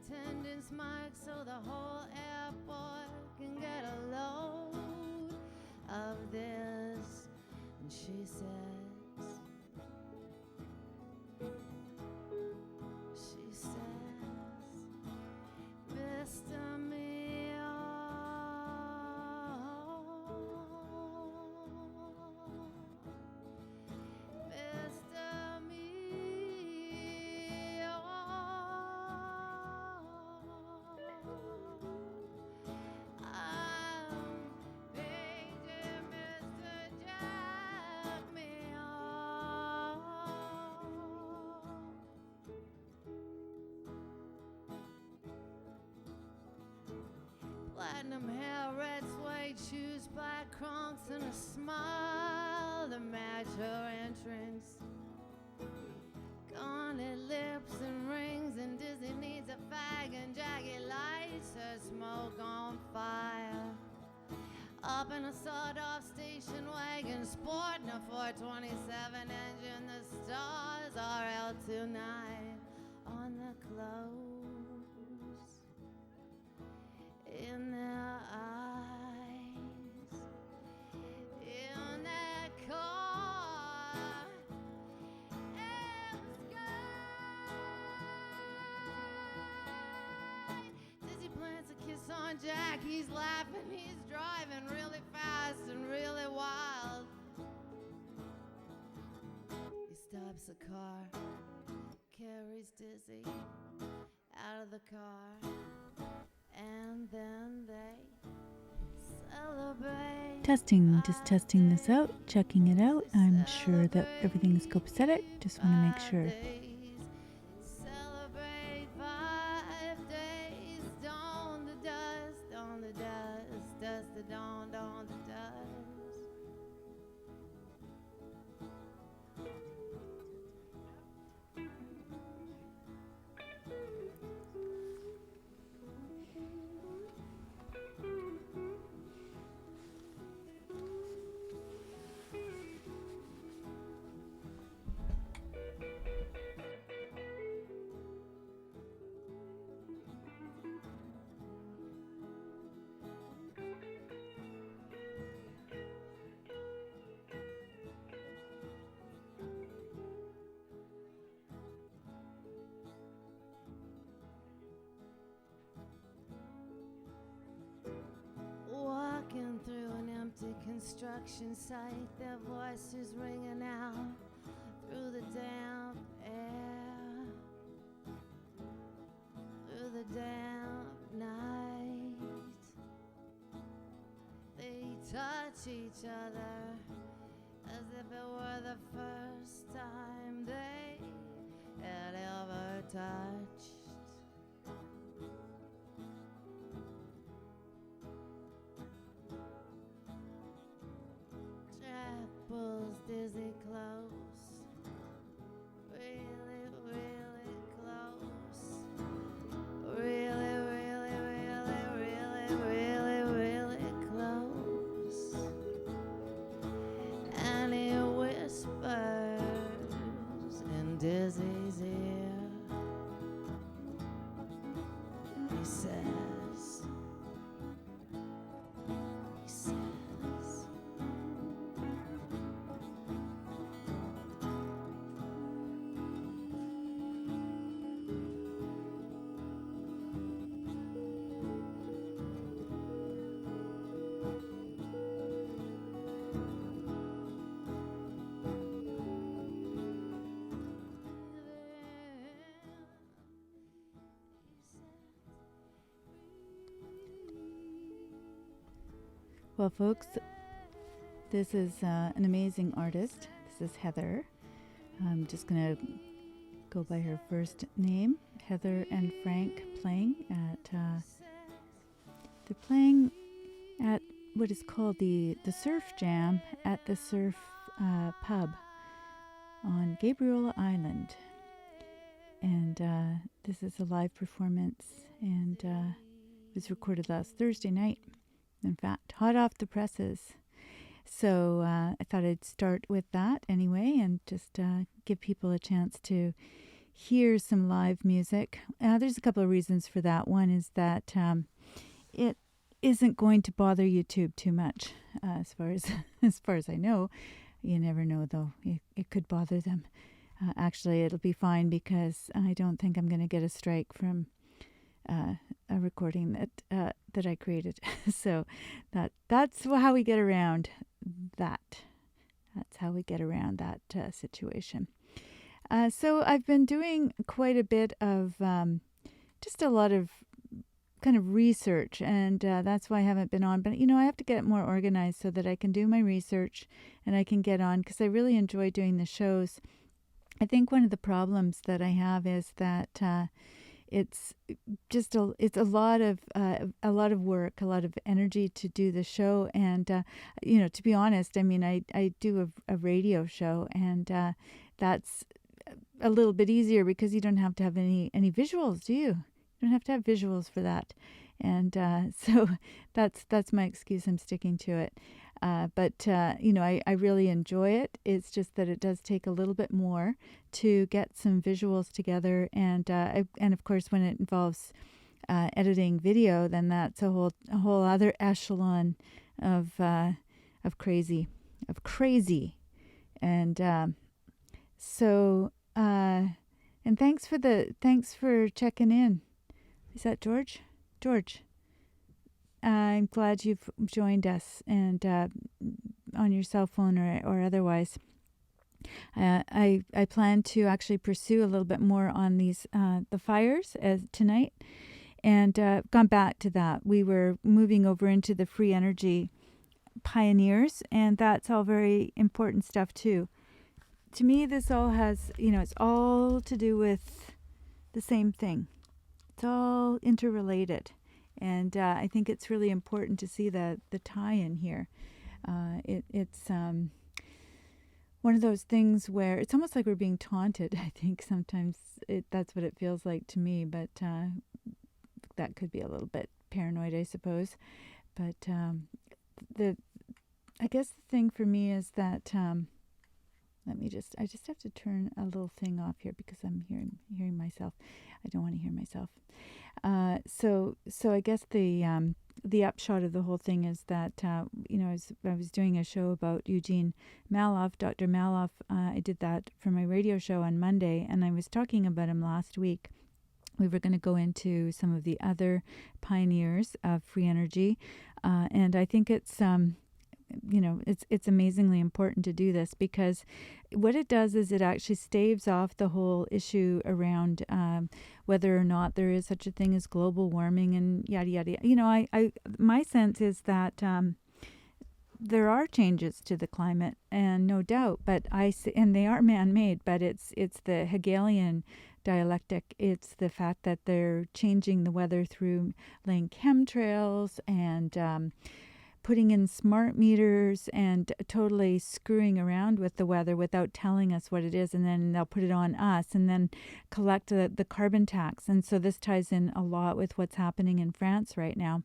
attendant's mic so the whole airport can get a load of this. And she says, Mr. Meow, Mr. Meow, I'm paging Mr. Jack Meow. Platinum hair, red suede shoes, black Crocs, and a smile to match her entrance. Gauntlet lips and rings, and Disney needs a fag, and Jackie lights her smoke on fire. Up in a sawed-off station wagon, sporting a 427 engine, the stars are out tonight on the clothes in their eyes, in that car, in the sky. Dizzy plants a kiss on Jack. He's laughing, he's driving really fast and really wild. He stops the car, carries Dizzy out of the car, and then they celebrate. Testing, just testing this out, checking it out. I'm sure that everything is copacetic. Just want to make sure. Celebrate 5 days, dawn the dust, dust the dawn the dust. Walking through an empty construction site, their voices ringing out through the damp air, through the damp night. They touch each other as if it were the first time they had ever touched. Jack pulls Dizzy close, really, really close, really, really, really, really, really, really close, and he whispers in Dizzy's ear. He says, Well, folks, this is an amazing artist. This is Heather. I'm just going to go by her first name. Heather and Frank playing at, they're playing at what is called the Surf Jam at the Surf Pub on Gabriola Island. And this is a live performance, and it was recorded last Thursday night. In fact, hot off the presses. So I thought I'd start with that anyway, and just give people a chance to hear some live music. There's a couple of reasons for that. One is that it isn't going to bother YouTube too much, as far as I know. You never know, though. It could bother them. Actually, it'll be fine because I don't think I'm going to get a strike from a recording that I created. So that's how we get around that. That's how we get around that situation. So I've been doing quite a bit of just a lot of kind of research, and that's why I haven't been on. But, I have to get more organized so that I can do my research and I can get on, because I really enjoy doing the shows. I think one of the problems that I have is that it's a lot of work, a lot of energy to do the show, and to be honest, I mean, I do a radio show, and that's a little bit easier because you don't have to have any visuals, do you? You don't have to have visuals for that, and so that's my excuse. I'm sticking to it. But I really enjoy it. It's just that it does take a little bit more to get some visuals together, and of course when it involves editing video, then that's a whole other echelon of crazy, and so and thanks for checking in. Is that George? George. I'm glad you've joined us, and on your cell phone or otherwise. I plan to actually pursue a little bit more on these the fires tonight, and gone back to that. We were moving over into the free energy pioneers, and that's all very important stuff too. To me, this all has, it's all to do with the same thing. It's all interrelated. And I think it's really important to see the tie-in here. It's one of those things where it's almost like we're being taunted. I think sometimes that's what it feels like to me, but that could be a little bit paranoid, I suppose. But I guess the thing for me is that I just have to turn a little thing off here because I'm hearing myself. I don't want to hear myself. So I guess the upshot of the whole thing is that I was doing a show about Eugene Maloff, Dr. Maloff. I did that for my radio show on Monday, and I was talking about him last week. We were going to go into some of the other pioneers of free energy, and I think it's amazingly important to do this, because what it does is it actually staves off the whole issue around whether or not there is such a thing as global warming and yada yada. My sense is that there are changes to the climate, and no doubt, but and they are man-made, but it's the Hegelian dialectic. It's the fact that they're changing the weather through laying chemtrails and putting in smart meters and totally screwing around with the weather without telling us what it is, and then they'll put it on us and then collect the carbon tax. And so this ties in a lot with what's happening in France right now.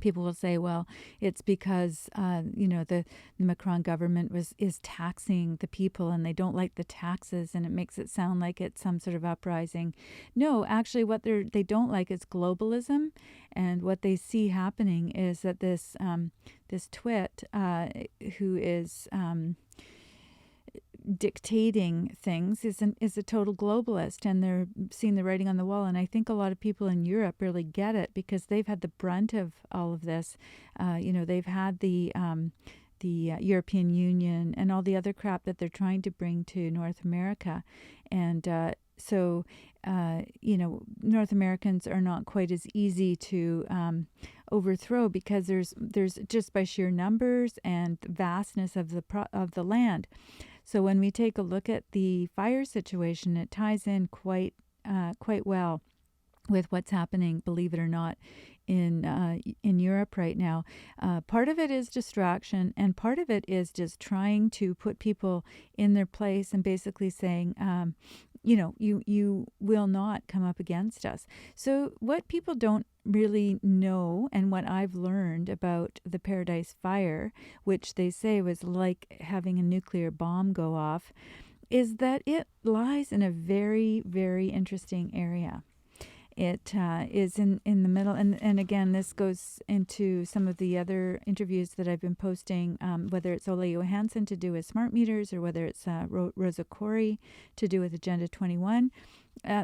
People will say, well, it's because the Macron government is taxing the people and they don't like the taxes, and it makes it sound like it's some sort of uprising. No, actually, what they don't like is globalism, and what they see happening is that this twit who is dictating things is a total globalist, and they're seeing the writing on the wall. And I think a lot of people in Europe really get it, because they've had the brunt of all of this. They've had the European Union and all the other crap that they're trying to bring to North America, and so North Americans are not quite as easy to overthrow, because there's just by sheer numbers and vastness of the land. So when we take a look at the fire situation, it ties in quite well with what's happening, believe it or not, in Europe right now. Part of it is distraction, and part of it is just trying to put people in their place and basically saying, you will not come up against us. So what people don't really know, and what I've learned about the Paradise Fire, which they say was like having a nuclear bomb go off, is that it lies in a very, very interesting area. It is in the middle, and again, this goes into some of the other interviews that I've been posting, whether it's Ole Johansson to do with smart meters or whether it's Rosa to do with Agenda 21.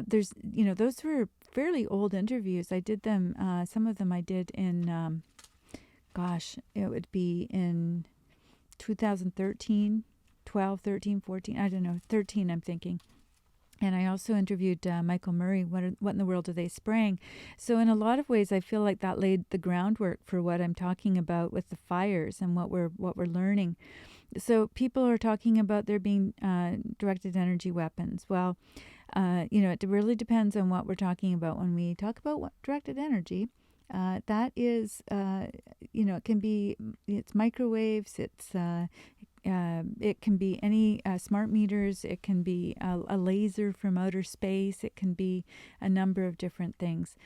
There's, those were fairly old interviews. I did them, some of them I did in, it would be in 2013, 12, 13, 14, I don't know, 13 I'm thinking. And I also interviewed Michael Murray, what in the world are they spraying? So in a lot of ways, I feel like that laid the groundwork for what I'm talking about with the fires and what we're learning. So people are talking about there being directed energy weapons. Well, it really depends on what we're talking about. When we talk about directed energy, that is, it can be, it's microwaves, it can be any smart meters, it can be a laser from outer space, it can be a number of different things.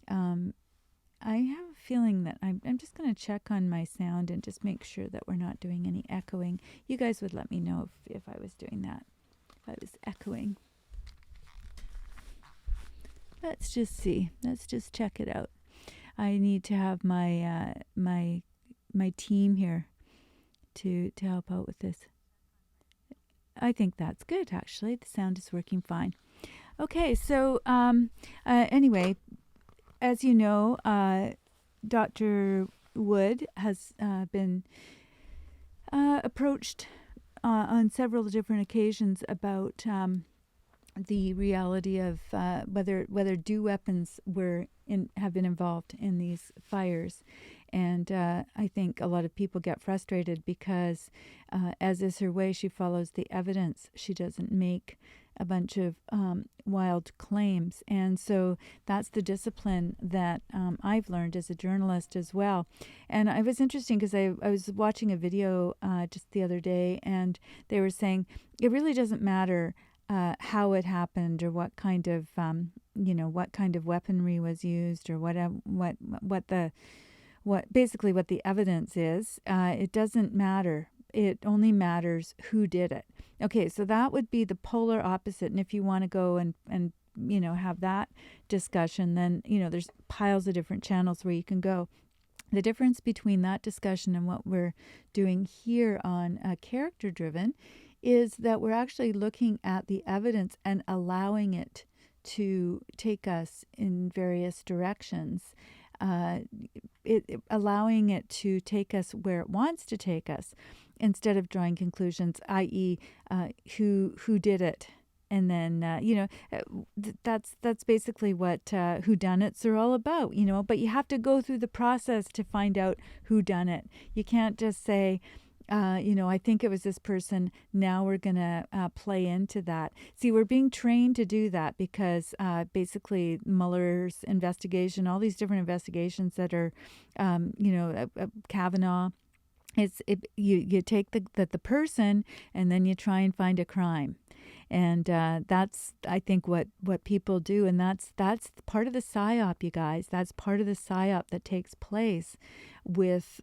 I have a feeling that I'm just going to check on my sound and just make sure that we're not doing any echoing. You guys would let me know if I was doing that, if I was echoing. Let's just see. Let's just check it out. I need to have my my team here to help out with this. I think that's good, actually. The sound is working fine. Okay, so anyway, as you know, Dr. Wood has been approached on several different occasions about the reality of whether DEW weapons have been involved in these fires. And I think a lot of people get frustrated because, as is her way, she follows the evidence. She doesn't make a bunch of wild claims. And so that's the discipline that I've learned as a journalist as well. And it was interesting because I was watching a video just the other day, and they were saying it really doesn't matter how it happened or what kind of weaponry was used or what the evidence is. It doesn't matter. It only matters who did it. Okay, so that would be the polar opposite. And if you want to go and have that discussion, then there's piles of different channels where you can go. The difference between that discussion and what we're doing here on Character Driven is that we're actually looking at the evidence and allowing it to take us in various directions, allowing it to take us where it wants to take us, instead of drawing conclusions, i.e., who did it. And then, that's basically what whodunits are all about, But you have to go through the process to find out who done it. You can't just say, I think it was this person. Now we're going to play into that. See, we're being trained to do that because basically Mueller's investigation, all these different investigations that are, Kavanaugh, you take the person and then you try and find a crime. And that's, I think, what people do. And that's part of the PSYOP, you guys. That's part of the PSYOP that takes place with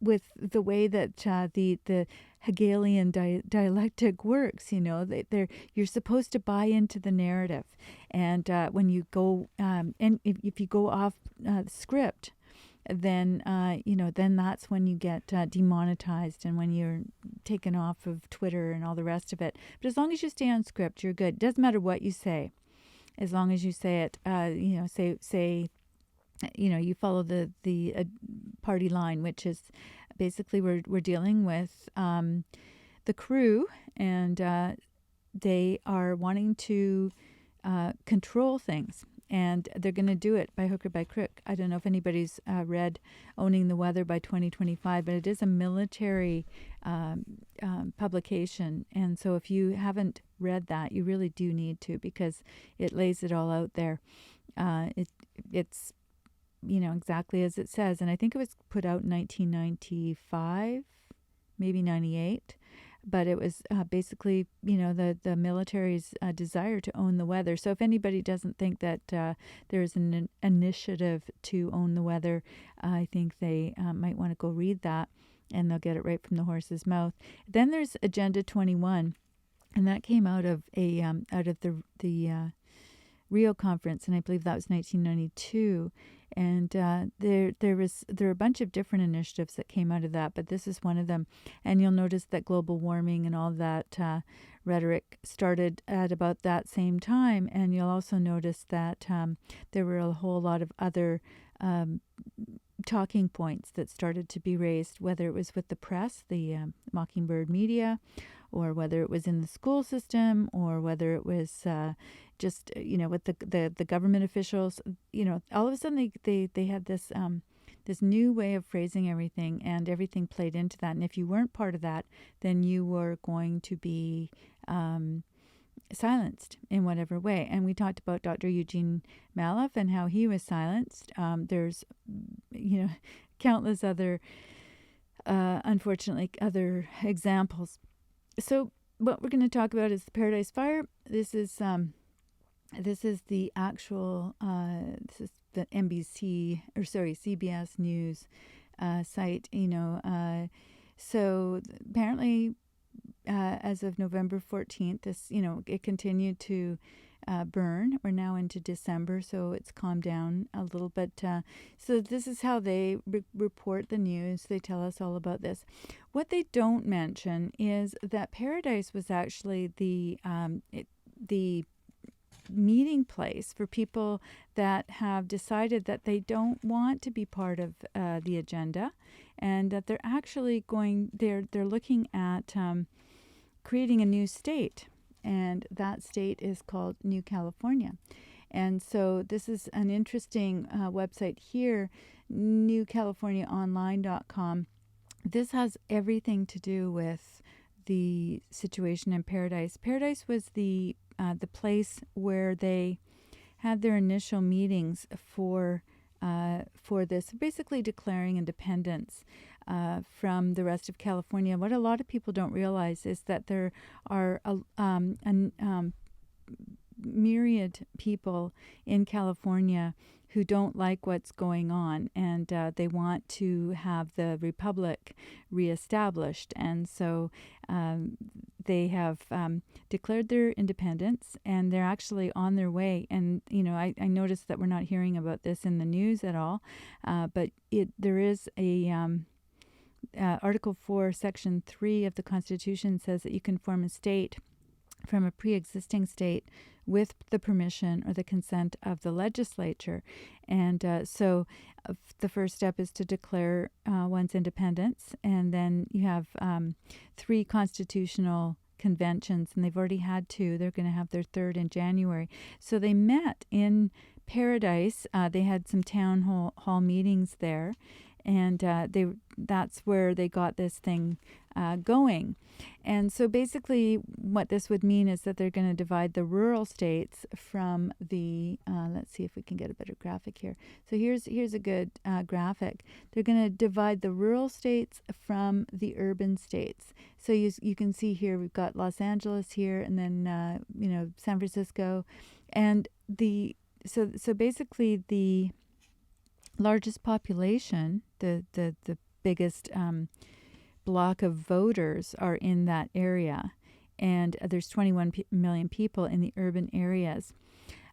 with the way that the Hegelian dialectic works. You're supposed to buy into the narrative, and when you go and if you go off script, then then that's when you get demonetized and when you're taken off of Twitter and all the rest of it. But as long as you stay on script, you're good. It doesn't matter what you say, as long as you say it. Say. You follow the party line, which is basically we're dealing with the crew, and they are wanting to control things, and they're going to do it by hook or by crook. I don't know if anybody's read Owning the Weather by 2025, but it is a military publication, and so if you haven't read that, you really do need to, because it lays it all out there. It's exactly as it says. And I think it was put out in 1995, maybe 98. But it was basically, the military's desire to own the weather. So if anybody doesn't think that there's an initiative to own the weather, I think they might want to go read that and they'll get it right from the horse's mouth. Then there's Agenda 21, and that came out of the Rio conference, and I believe that was 1992. And there are a bunch of different initiatives that came out of that, but this is one of them. And you'll notice that global warming and all that rhetoric started at about that same time. And you'll also notice that there were a whole lot of other talking points that started to be raised, whether it was with the press, the Mockingbird media, or whether it was in the school system, or whether it was just, with the government officials. All of a sudden they had this this new way of phrasing everything, and everything played into that. And if you weren't part of that, then you were going to be silenced in whatever way. And we talked about Dr. Eugene Maloff and how he was silenced. There's, countless other, unfortunately, other examples. So what we're going to talk about is the Paradise Fire. This is the actual, this is the CBS News site, so apparently as of November 14th, this, it continued to burn. We're now into December, so it's calmed down a little bit. So this is how they report the news. They tell us all about this. What they don't mention is that Paradise was actually the meeting place for people that have decided that they don't want to be part of the agenda, and that they're actually they're looking at creating a new state, and that state is called New California. And so this is an interesting website here, newcaliforniaonline.com. This has everything to do with the situation in Paradise. Paradise was the place where they had their initial meetings for this, basically declaring independence from the rest of California. What a lot of people don't realize is that there are myriad people in California who don't like what's going on, and they want to have the republic reestablished. And so they have declared their independence, and they're actually on their way. And, I noticed that we're not hearing about this in the news at all, but there is a Article 4, Section 3 of the Constitution says that you can form a state from a pre-existing state with the permission or the consent of the legislature. And so the first step is to declare one's independence, and then you have 3 constitutional conventions, and they've already had 2. They're going to have their third in January. So they met in Paradise. They had some town hall meetings there, and that's where they got this thing going. And so basically what this would mean is that they're going to divide the rural states from the, let's see if we can get a better graphic here. So here's a good graphic. They're going to divide the rural states from the urban states. So you can see here we've got Los Angeles here, and then, San Francisco. And so basically the largest population, the biggest block of voters are in that area, and there's 21 million people in the urban areas,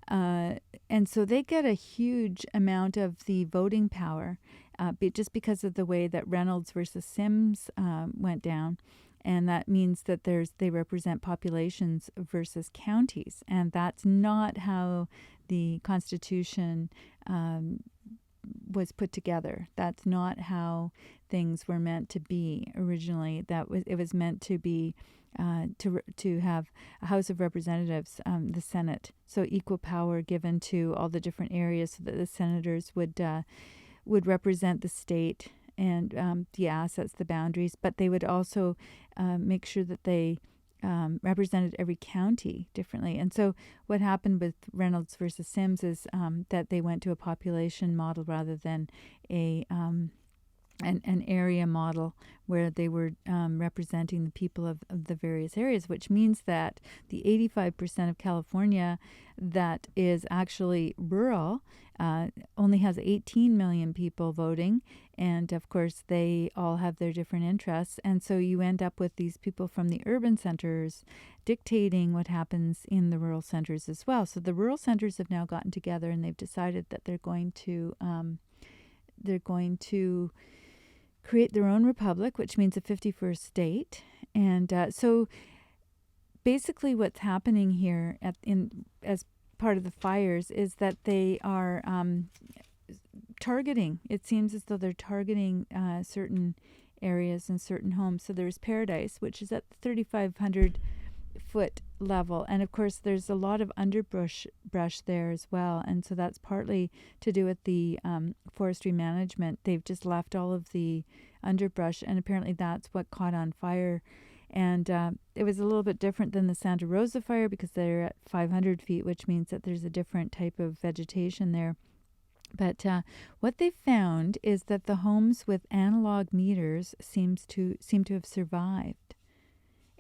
and so they get a huge amount of the voting power, just because of the way that Reynolds versus Sims went down. And that means that they represent populations versus counties, and that's not how the Constitution was put together. That's not how things were meant to be originally. It was meant to be to have a House of Representatives, the Senate, so equal power given to all the different areas, so that the senators would represent the state and the assets, the boundaries, but they would also make sure that they represented every county differently. And so what happened with Reynolds versus Sims is that they went to a population model rather than a an area model where they were representing the people of the various areas, which means that the 85% of California that is actually rural only has 18 million people voting. And of course, they all have their different interests. And so you end up with these people from the urban centers dictating what happens in the rural centers as well. So the rural centers have now gotten together and they've decided that they're going to create their own republic, which means a 51st state. And so basically what's happening here as part of the fires is that they are targeting. It seems as though they're targeting certain areas and certain homes. So there's Paradise, which is at the 3,500 foot level, and of course there's a lot of underbrush there as well, and so that's partly to do with the forestry management. They've just left all of the underbrush, and apparently that's what caught on fire. And it was a little bit different than the Santa Rosa fire because they're at 500 feet, which means that there's a different type of vegetation there. But what they found is that the homes with analog meters seem to have survived.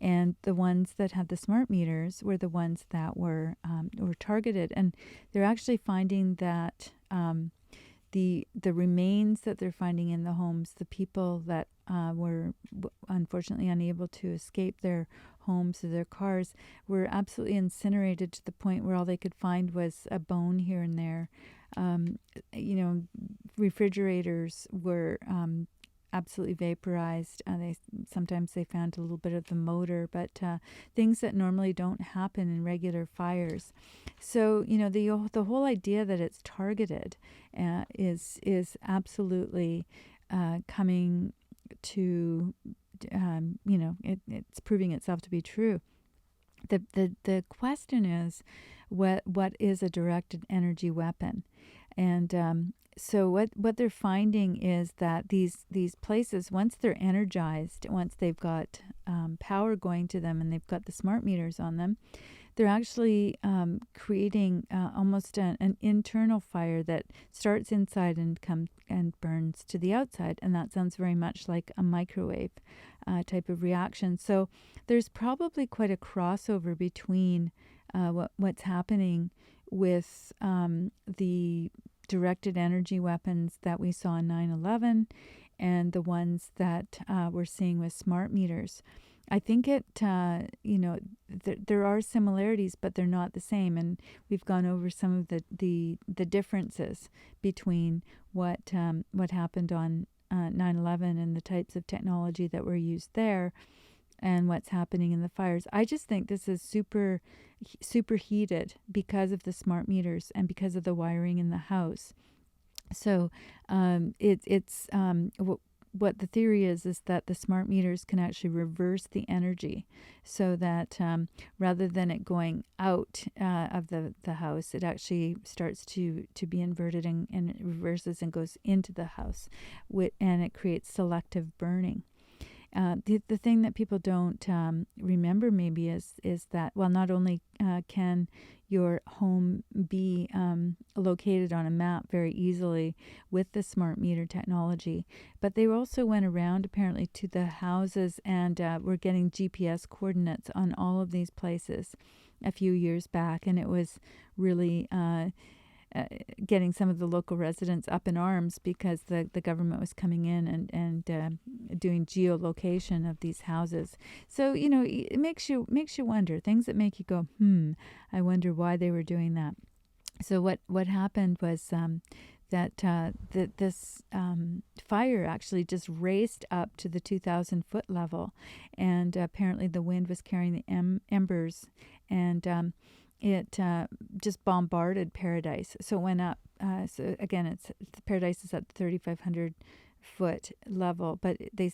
And the ones that had the smart meters were the ones that were targeted. And they're actually finding that the remains that they're finding in the homes, the people that were unfortunately unable to escape their homes or their cars, were absolutely incinerated to the point where all they could find was a bone here and there. Refrigerators were absolutely vaporized. Sometimes they found a little bit of the motor, but things that normally don't happen in regular fires. So the whole idea that it's targeted is absolutely coming to it's proving itself to be true. The question is, what is a directed energy weapon? And so what they're finding is that these places, once they're energized, once they've got power going to them and they've got the smart meters on them, they're actually creating almost an internal fire that starts inside and burns to the outside. And that sounds very much like a microwave type of reaction. So there's probably quite a crossover between what's happening with the directed energy weapons that we saw in 9/11 and the ones that we're seeing with smart meters. I think there are similarities, but they're not the same. And we've gone over some of the differences between what happened on 9/11 and the types of technology that were used there and what's happening in the fires. I just think this is super heated because of the smart meters and because of the wiring in the house. So what the theory is that the smart meters can actually reverse the energy, so that rather than it going out of the house, it actually starts to be inverted and it reverses and goes into the house, and it creates selective burning. The thing that people don't remember maybe is that, well, not only can your home be located on a map very easily with the smart meter technology, but they also went around apparently to the houses and were getting GPS coordinates on all of these places a few years back, and it was really getting some of the local residents up in arms because the government was coming in and doing geolocation of these houses. So it makes you wonder, things that make you go, I wonder why they were doing that. So what happened was that this fire actually just raced up to the 2,000 foot level, and apparently the wind was carrying the embers, and it just bombarded Paradise. So it went up. So again, Paradise is at 3,500 foot level. But the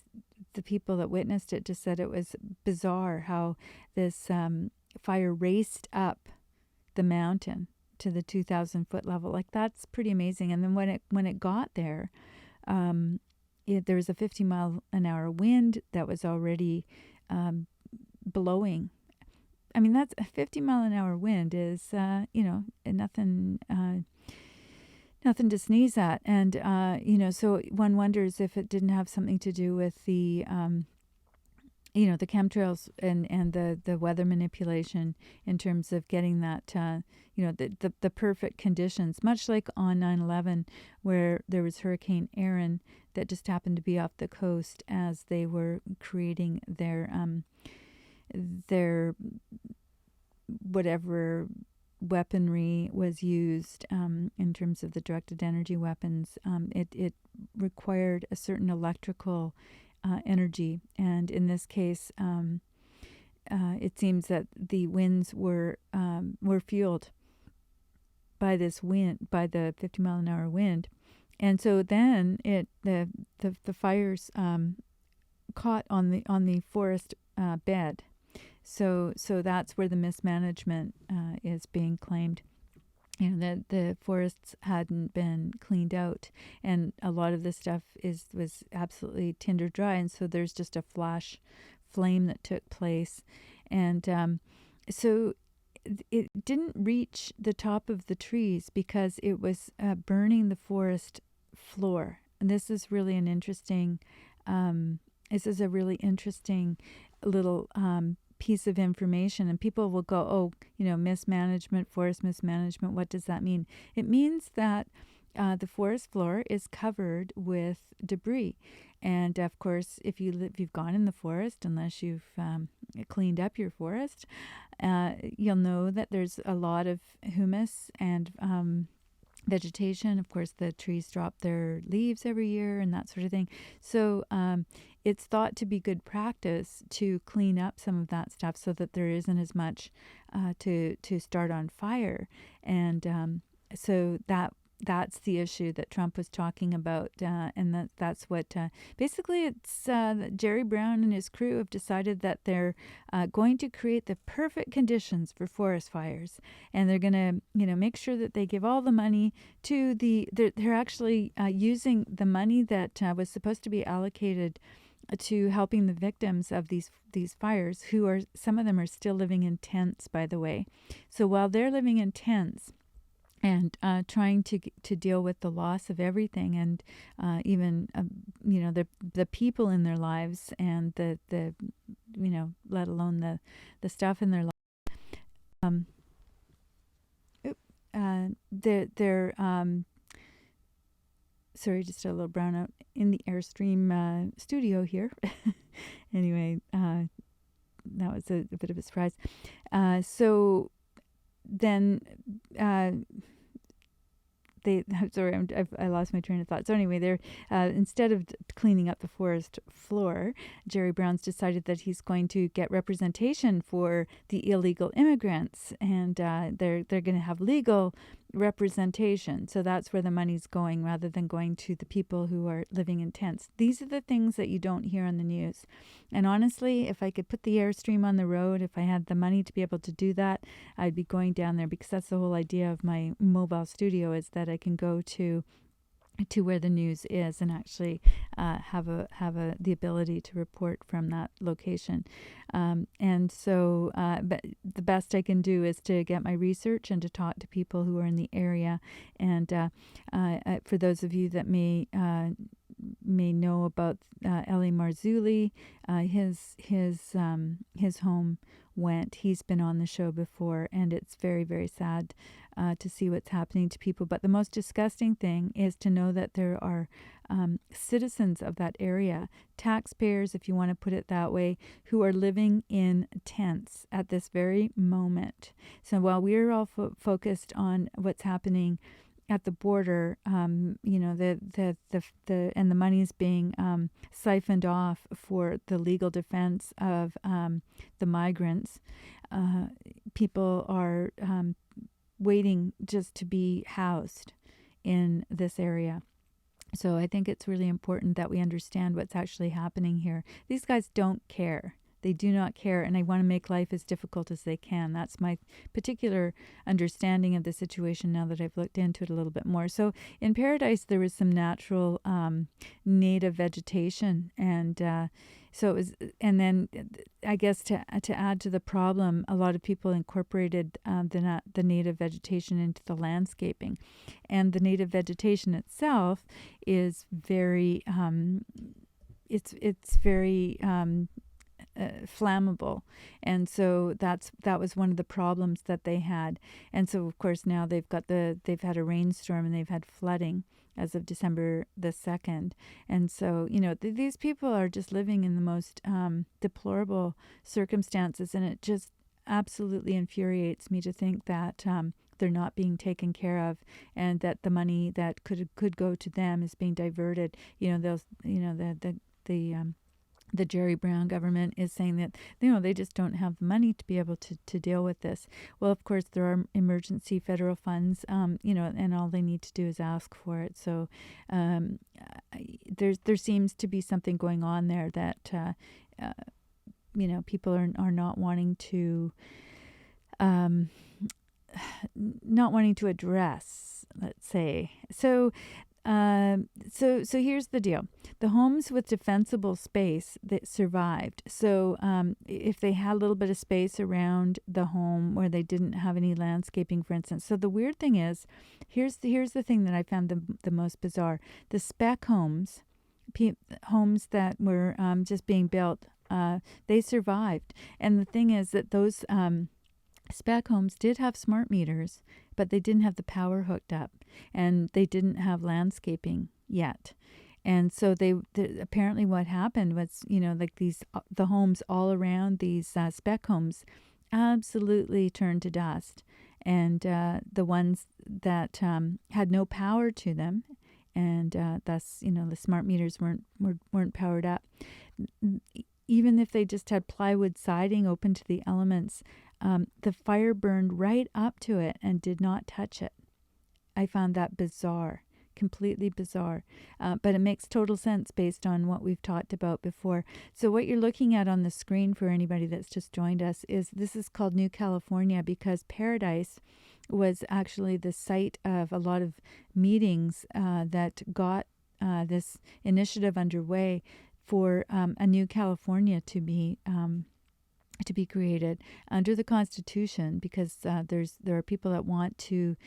people that witnessed it just said it was bizarre how this fire raced up the mountain to the 2,000 foot level. Like, that's pretty amazing. And then when it got there, there was a 50-mile-an-hour wind that was already blowing. I mean, that's a 50-mile-an-hour wind is, nothing nothing to sneeze at. And, so one wonders if it didn't have something to do with the, the chemtrails and the weather manipulation in terms of getting that, the perfect conditions, much like on 9/11, where there was Hurricane Aaron that just happened to be off the coast as they were creating their whatever weaponry was used in terms of the directed energy weapons. It required a certain electrical energy, and in this case, it seems that the winds were fueled by this wind, by the 50-mile-an-hour wind, and so then the fires caught on the forest bed. So that's where the mismanagement is being claimed. The forests hadn't been cleaned out, and a lot of this stuff was absolutely tinder dry, and so there's just a flash flame that took place, and so it didn't reach the top of the trees because it was burning the forest floor. And this is really an interesting. This is a really interesting little piece of information, and people will go, mismanagement, forest mismanagement, what does that mean? It means that the forest floor is covered with debris, and of course, if you've gone in the forest, unless you've cleaned up your forest, you'll know that there's a lot of humus and vegetation. Of course, the trees drop their leaves every year and that sort of thing. So it's thought to be good practice to clean up some of that stuff so that there isn't as much to start on fire. And so that's the issue that Trump was talking about, and that's what basically it's Jerry Brown and his crew have decided that they're going to create the perfect conditions for forest fires, and they're going to make sure that they give all the money to they're actually using the money that was supposed to be allocated to helping the victims of these fires, some of them are still living in tents, by the way. So while they're living in tents and trying to deal with the loss of everything, and even the people in their lives, and the let alone the stuff in their lives. They're sorry, just a little brownout in the Airstream studio here. Anyway, that was a bit of a surprise. So then I lost my train of thought. So anyway, they're instead of cleaning up the forest floor, Jerry Brown's decided that he's going to get representation for the illegal immigrants, and they're going to have legal representation. So that's where the money's going, rather than going to the people who are living in tents. These are the things that you don't hear on the news. And honestly, if I could put the Airstream on the road, if I had the money to be able to do that, I'd be going down there, because that's the whole idea of my mobile studio, is that I can go to where the news is and actually have the ability to report from that location. And so, but the best I can do is to get my research and to talk to people who are in the area. And for those of you that may know about Elie Marzulli, his home went. He's been on the show before, and it's very, very sad to see what's happening to people. But the most disgusting thing is to know that there are citizens of that area, taxpayers, if you want to put it that way, who are living in tents at this very moment. So while we're all focused on what's happening at the border, and the money is being siphoned off for the legal defense of the migrants, people are waiting just to be housed in this area. So I think it's really important that we understand what's actually happening here. These guys don't care. They do not care, and they want to make life as difficult as they can. That's my particular understanding of the situation now that I've looked into it a little bit more. So in Paradise, there was some natural native vegetation, and so it was. And then I guess to add to the problem, a lot of people incorporated the native vegetation into the landscaping, and the native vegetation itself is very it's very flammable, and so that was one of the problems that they had. And so of course now they've had a rainstorm and they've had flooding as of December the 2nd. And so these people are just living in the most deplorable circumstances, and it just absolutely infuriates me to think that they're not being taken care of, and that the money that could go to them is being diverted. The Jerry Brown government is saying that they just don't have the money to be able to deal with this. Well, of course, there are emergency federal funds, and all they need to do is ask for it. So there seems to be something going on there that people are not wanting to address, let's say. So here's the deal. The homes with defensible space that survived. So if they had a little bit of space around the home where they didn't have any landscaping, for instance. So the weird thing is, here's the thing that I found the most bizarre. The spec homes, homes that were just being built, they survived. And the thing is that those spec homes did have smart meters, but they didn't have the power hooked up, and they didn't have landscaping yet. And so apparently what happened was, the homes all around these spec homes absolutely turned to dust. And the ones that had no power to them, and thus, the smart meters weren't powered up, even if they just had plywood siding open to the elements, the fire burned right up to it and did not touch it. I found that bizarre, completely bizarre. But it makes total sense based on what we've talked about before. So what you're looking at on the screen for anybody that's just joined us this is called New California, because Paradise was actually the site of a lot of meetings that got this initiative underway for a new California to be created under the Constitution, because there are people that want to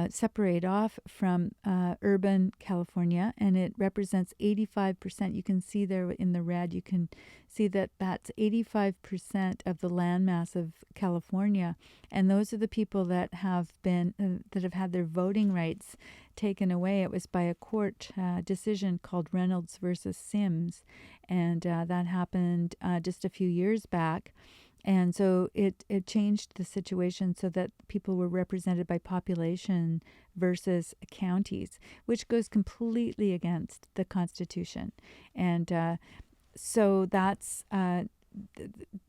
separate off from urban California, and it represents 85%. You can see there in the red, you can see that that's 85% of the landmass of California, and those are the people that have had their voting rights taken away. It was by a court decision called Reynolds versus Sims, and that happened just a few years back. And so it changed the situation so that people were represented by population versus counties, which goes completely against the Constitution. And so that's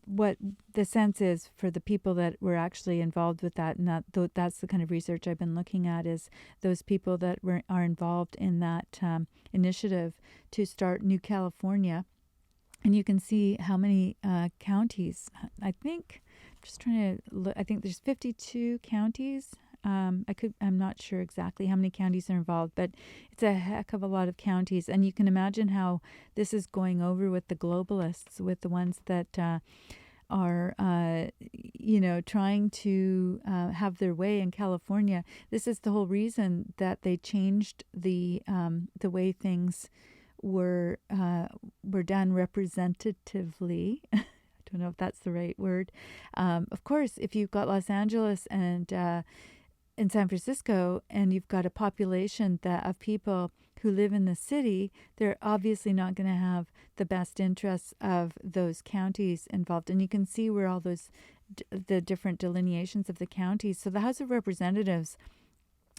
what the sense is for the people that were actually involved with that. And that's the kind of research I've been looking at, is those people that are involved in that initiative to start New California. And you can see how many counties. I think, I'm just trying to look, I think there's 52 counties. I'm not sure exactly how many counties are involved, but it's a heck of a lot of counties. And you can imagine how this is going over with the globalists, with the ones that are, trying to have their way in California. This is the whole reason that they changed the way things were done representatively. I don't know if that's the right word. Of course, if you've got Los Angeles and in San Francisco, and you've got a population of people who live in the city, they're obviously not going to have the best interests of those counties involved. And you can see where all those the different delineations of the counties. So the House of Representatives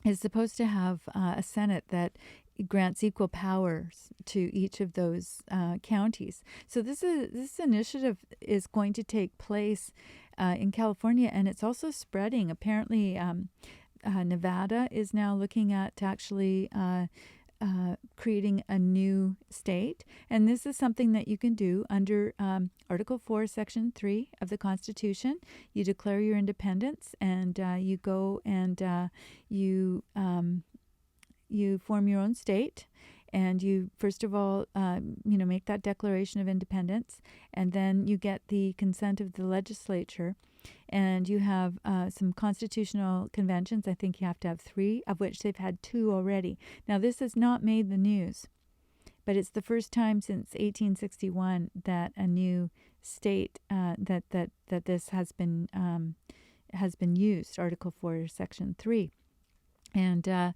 is supposed to have a Senate that grants equal powers to each of those counties. So this initiative is going to take place in California, and it's also spreading. Apparently, Nevada is now looking at actually creating a new state. And this is something that you can do under Article 4, Section 3 of the Constitution. You declare your independence, and you go and you form your own state. And you, first of all, make that Declaration of Independence, and then you get the consent of the legislature, and you have some constitutional conventions. I think you have to have 3, of which they've had 2 already. Now, this has not made the news, but it's the first time since 1861 that a new state that this has been used. Article 4, Section 3, and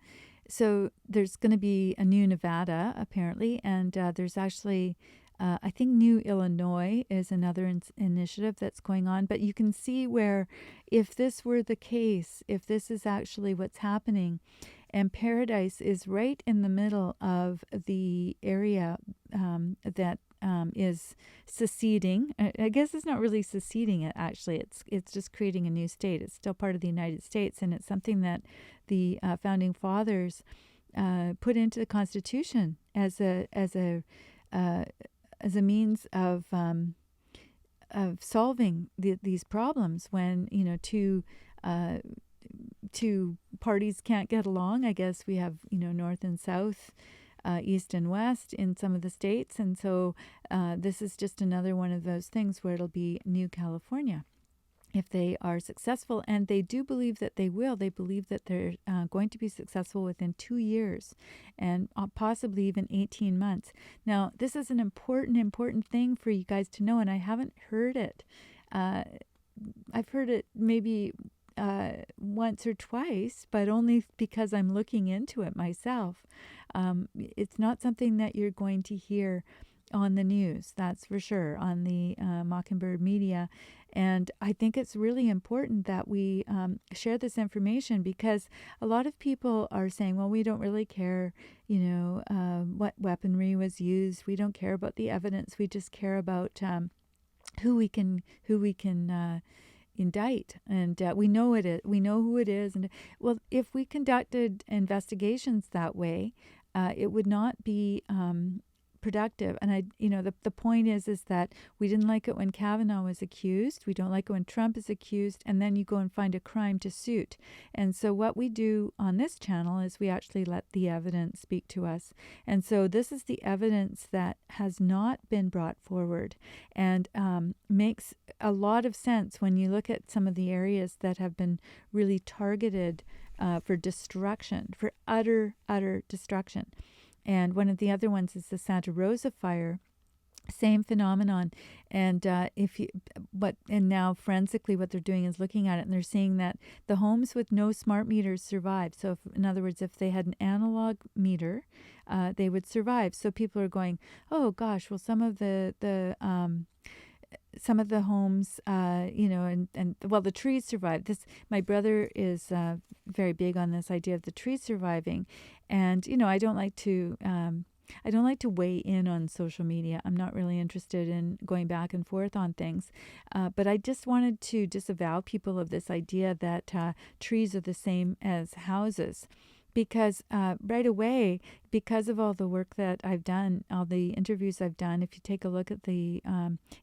so there's going to be a new Nevada, apparently, and there's actually, I think, New Illinois is another initiative that's going on. But you can see where, if this were the case, if this is actually what's happening, and Paradise is right in the middle of the area that is seceding. I guess it's not really seceding it, actually. It's just creating a new state. It's still part of the United States, and it's something that the founding fathers put into the Constitution as a means of solving these problems when two parties can't get along. I guess we have North and South, East and West in some of the states, and so this is just another one of those things where it'll be New California if they are successful, and they do believe that they will. They believe that they're going to be successful within 2 years and possibly even 18 months. Now, this is an important thing for you guys to know, and I haven't heard it. I've heard it maybe once or twice, but only because I'm looking into it myself. It's not something that you're going to hear on the news, that's for sure, on the Mockingbird media. And I think it's really important that we share this information, because a lot of people are saying, well, we don't really care, what weaponry was used. We don't care about the evidence. We just care about who we can indict, and we know it is. We know who it is. And well, if we conducted investigations that way, it would not be productive. And the point is that we didn't like it when Kavanaugh was accused. We don't like it when Trump is accused, and then you go and find a crime to suit. And so what we do on this channel is we actually let the evidence speak to us. And so this is the evidence that has not been brought forward, and makes a lot of sense when you look at some of the areas that have been really targeted for destruction, for utter destruction. And one of the other ones is the Santa Rosa fire. Same phenomenon. And now forensically what they're doing is looking at it, and they're seeing that the homes with no smart meters survive. So in other words, if they had an analog meter, they would survive. So people are going, oh gosh, well, some of the homes, the trees survive. My brother is very big on this idea of the trees surviving, and I don't like to weigh in on social media. I'm not really interested in going back and forth on things, but I just wanted to disavow people of this idea that trees are the same as houses. Because right away, because of all the work that I've done, all the interviews I've done, if you take a look at the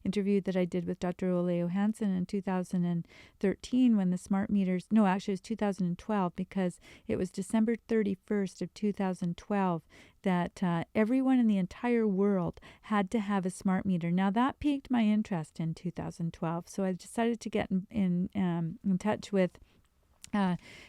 interview that I did with Dr. Ole Johansson in 2013, when the smart meters, no, actually it was 2012, because it was December 31st of 2012 that everyone in the entire world had to have a smart meter. Now that piqued my interest in 2012, so I decided to get in touch with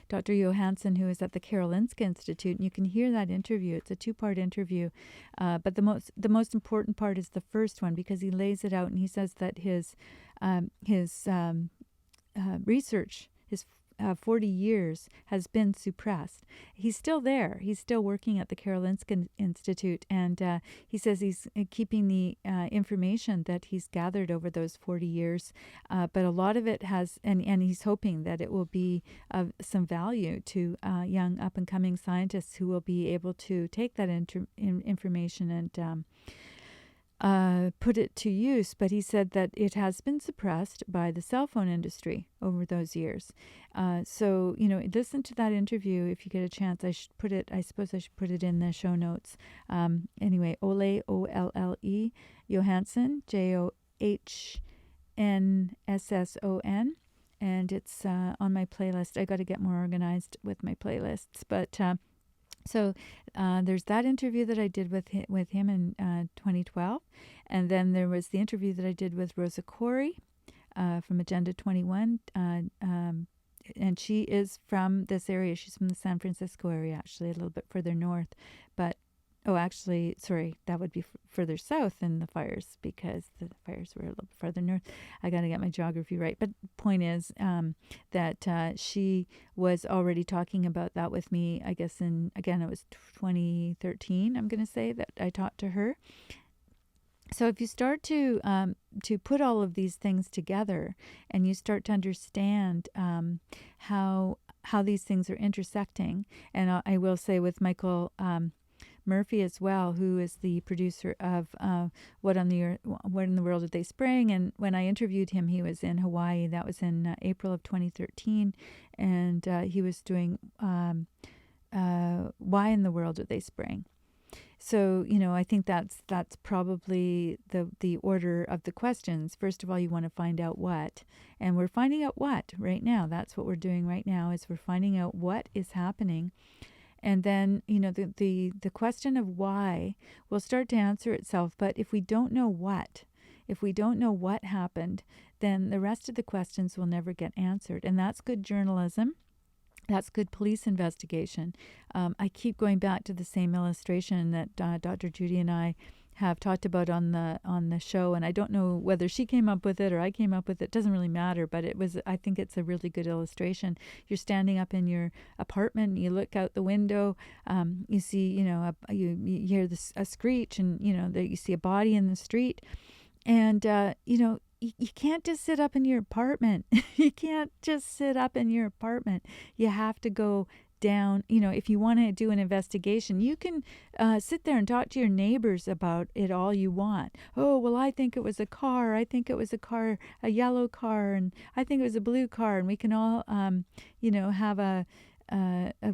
Dr. Johansson, who is at the Karolinska Institute, and you can hear that interview. It's a 2-part interview, but the most important part is the first one, because he lays it out, and he says that his research, his 40 years, has been suppressed. He's still there. He's still working at the Karolinska Institute, and he says he's keeping the information that he's gathered over those 40 years, but a lot of it has, and he's hoping that it will be of some value to young up-and-coming scientists who will be able to take that information and put it to use, but he said that it has been suppressed by the cell phone industry over those years. So, listen to that interview if you get a chance. I suppose I should put it in the show notes. Anyway, Ole, Olle, Johansson, Johnsson, and it's on my playlist. I got to get more organized with my playlists, but so there's that interview that I did with him in 2012, and then there was the interview that I did with Rosa from Agenda 21, and she is from this area. She's from the San Francisco area, actually, a little bit further north, but that would be further south than the fires, because the fires were a little bit further north. I got to get my geography right. But point is that she was already talking about that with me, I guess, it was 2013, I'm going to say, that I talked to her. So if you start to put all of these things together, and you start to understand how these things are intersecting, and I will say with Michael Murphy as well, who is the producer of What in the World Are They Spraying? And when I interviewed him, he was in Hawaii. That was in April of 2013, and he was doing Why in the World Are They Spraying? So, I think that's probably the order of the questions. First of all, you want to find out what, and we're finding out what right now. That's what we're doing right now, is we're finding out what is happening. And then, the question of why will start to answer itself. But if we don't know what happened, then the rest of the questions will never get answered. And that's good journalism. That's good police investigation. I keep going back to the same illustration that Dr. Judy and I have talked about on the show, and I don't know whether she came up with it or I came up with it. It doesn't really matter, but I think it's a really good illustration. You're standing up in your apartment, you look out the window, you see, you hear a screech, and you see a body in the street, and you can't just sit up in your apartment. You can't just sit up in your apartment. You have to go down. If you want to do an investigation, you can sit there and talk to your neighbors about it all you want. Oh, well, I think it was a car. I think it was a yellow car, and I think it was a blue car. And we can all, have a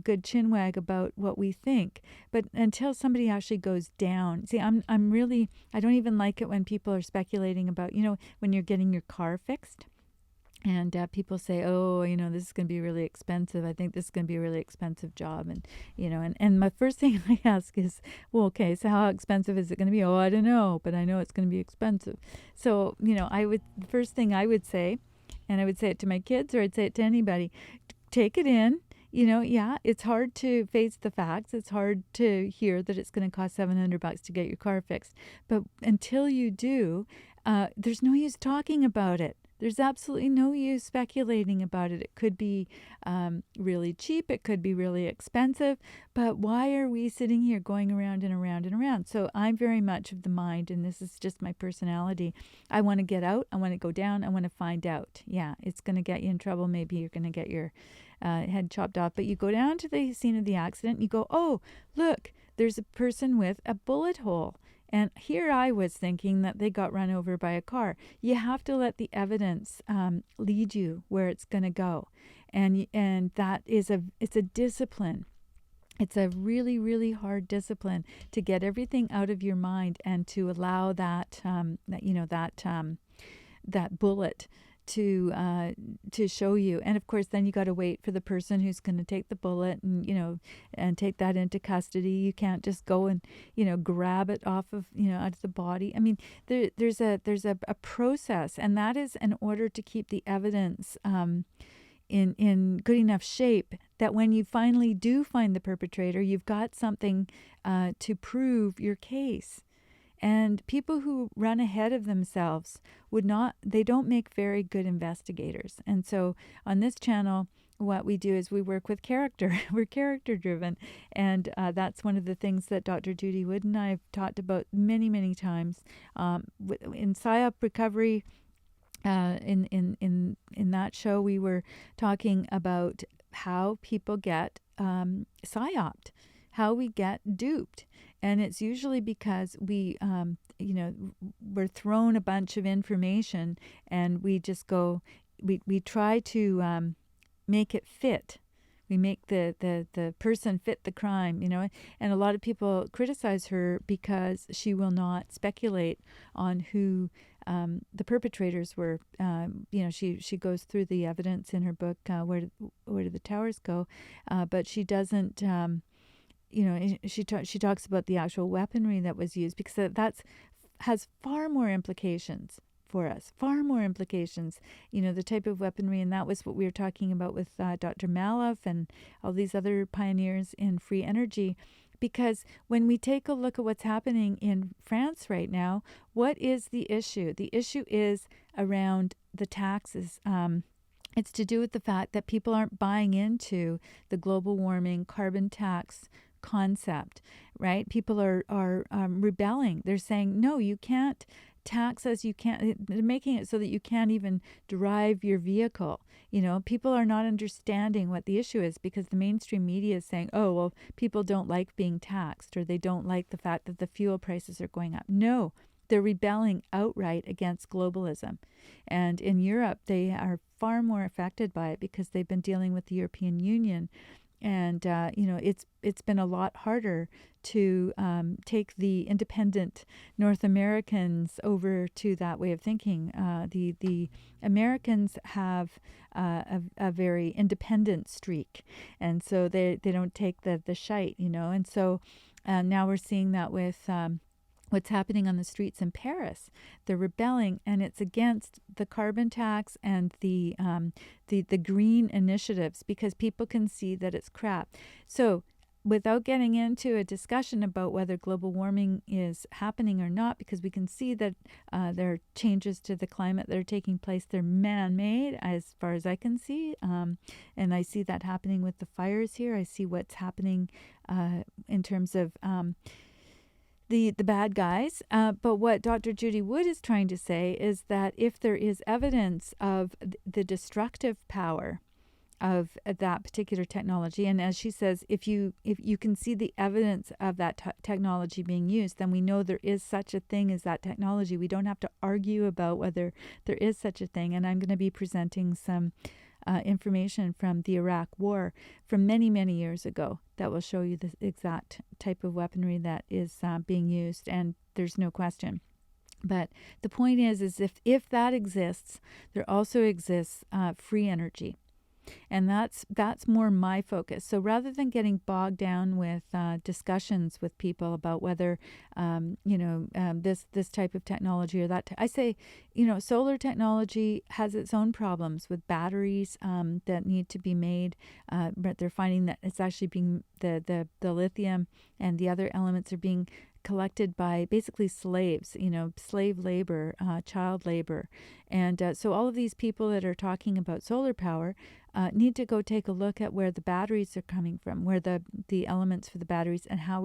good chinwag about what we think. But until somebody actually goes down, see, I don't even like it when people are speculating about, when you're getting your car fixed. And people say, oh, this is going to be really expensive. I think this is going to be a really expensive job. And, and my first thing I ask is, well, okay, so how expensive is it going to be? Oh, I don't know, but I know it's going to be expensive. So, the first thing I would say, and I would say it to my kids, or I'd say it to anybody, take it in. It's hard to face the facts. It's hard to hear that it's going to cost $700 to get your car fixed. But until you do, there's no use talking about it. There's absolutely no use speculating about it. It could be really cheap. It could be really expensive. But why are we sitting here going around and around and around? So I'm very much of the mind, and this is just my personality. I want to get out. I want to go down. I want to find out. Yeah, it's going to get you in trouble. Maybe you're going to get your head chopped off. But you go down to the scene of the accident. And you go, oh, look, there's a person with a bullet hole. And here I was thinking that they got run over by a car. You have to let the evidence lead you where it's going to go, and that is it's a discipline. It's a really, really hard discipline to get everything out of your mind and to allow that bullet to show you. And of course, then you got to wait for the person who's going to take the bullet and take that into custody. You can't just go and grab it off of out of the body. I mean, there's a process, and that is in order to keep the evidence in good enough shape that when you finally do find the perpetrator, you've got something to prove your case. And people who run ahead of themselves they don't make very good investigators. And so on this channel, what we do is we work with character. We're character driven. And that's one of the things that Dr. Judy Wood and I have talked about many, many times. In PSYOP recovery, in that show, we were talking about how people get PSYOPed, how we get duped. And it's usually because we're thrown a bunch of information and we just go, we try to make it fit. We make the person fit the crime, and a lot of people criticize her because she will not speculate on who the perpetrators were. She goes through the evidence in her book, Where Do the Towers Go? But she doesn't, she talks about the actual weaponry that was used, because that's has far more implications for us, far more implications, the type of weaponry. And that was what we were talking about with Dr. Malouf and all these other pioneers in free energy. Because when we take a look at what's happening in France right now, what is the issue? The issue is around the taxes. It's to do with the fact that people aren't buying into the global warming carbon tax concept, right? People are rebelling. They're saying, no, you can't tax us. You can't. They're making it so that you can't even drive your vehicle. People are not understanding what the issue is, because the mainstream media is saying, oh, well, people don't like being taxed, or they don't like the fact that the fuel prices are going up. No, they're rebelling outright against globalism. And in Europe, they are far more affected by it because they've been dealing with the European Union. And, it's been a lot harder to take the independent North Americans over to that way of thinking. The Americans have a very independent streak, and so they don't take the shite, And so now we're seeing that with what's happening on the streets in Paris. They're rebelling, and it's against the carbon tax and the green initiatives, because people can see that it's crap. So without getting into a discussion about whether global warming is happening or not, because we can see that there are changes to the climate that are taking place. They're man-made, as far as I can see, and I see that happening with the fires here. I see what's happening in terms of the bad guys. But what Dr. Judy Wood is trying to say is that if there is evidence of the destructive power of that particular technology, and as she says, if you can see the evidence of that technology being used, then we know there is such a thing as that technology. We don't have to argue about whether there is such a thing. And I'm going to be presenting some information from the Iraq War from many, many years ago that will show you the exact type of weaponry that is being used, and there's no question. But the point is if that exists, there also exists free energy. And that's more my focus. So rather than getting bogged down with discussions with people about whether, this type of technology or that, I say, solar technology has its own problems with batteries that need to be made. But they're finding that it's actually being the lithium and the other elements are being collected by basically slaves, slave labor, child labor. And so all of these people that are talking about solar power need to go take a look at where the batteries are coming from, where the elements for the batteries, and how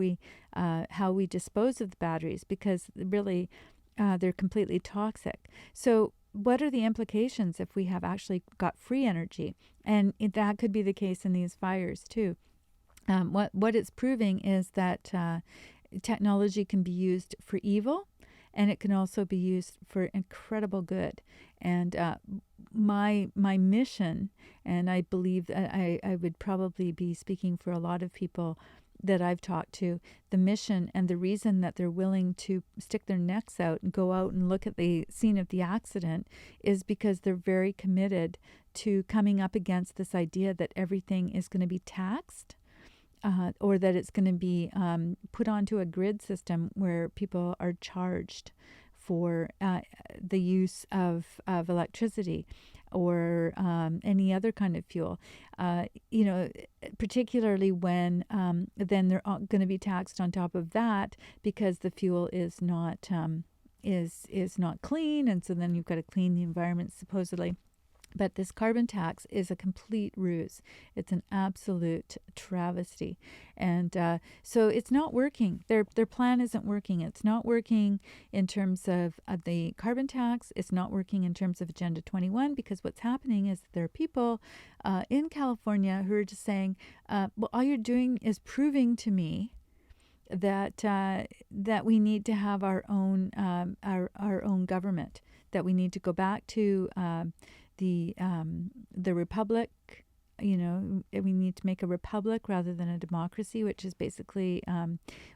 we dispose of the batteries, because really they're completely toxic. So what are the implications if we have actually got free energy? And that could be the case in these fires too. What it's proving is that technology can be used for evil, and it can also be used for incredible good. And my mission, and I believe that I would probably be speaking for a lot of people that I've talked to, the mission and the reason that they're willing to stick their necks out and go out and look at the scene of the accident is because they're very committed to coming up against this idea that everything is going to be taxed. Or that it's going to be put onto a grid system where people are charged for the use of electricity or any other kind of fuel. Particularly when then they're going to be taxed on top of that because the fuel is not is not clean, and so then you've got to clean the environment supposedly. But this carbon tax is a complete ruse. It's an absolute travesty. And so it's not working. Their plan isn't working. It's not working in terms of the carbon tax. It's not working in terms of Agenda 21, because what's happening is there are people in California who are just saying, well, all you're doing is proving to me that we need to have our own government, that we need to go back to the republic. We need to make a republic rather than a democracy, which is basically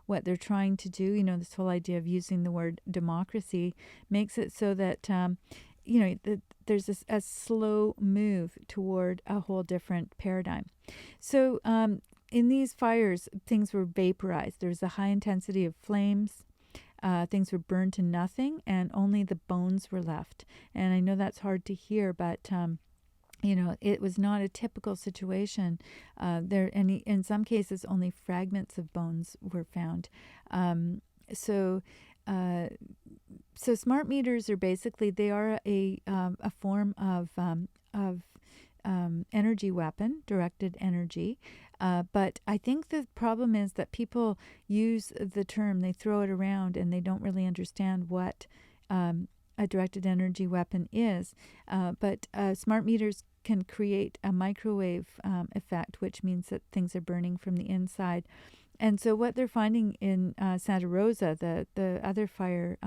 what they're trying to do. This whole idea of using the word democracy makes it so that there's a slow move toward a whole different paradigm. So in these fires, things were vaporized. There was a high intensity of flames. Things were burned to nothing, and only the bones were left. And I know that's hard to hear, but it was not a typical situation. In some cases, only fragments of bones were found. So smart meters are basically, they are a form of energy weapon, directed energy. But I think the problem is that people use the term, they throw it around, and they don't really understand what a directed energy weapon is. But smart meters can create a microwave effect, which means that things are burning from the inside. And so what they're finding in Santa Rosa, the other fire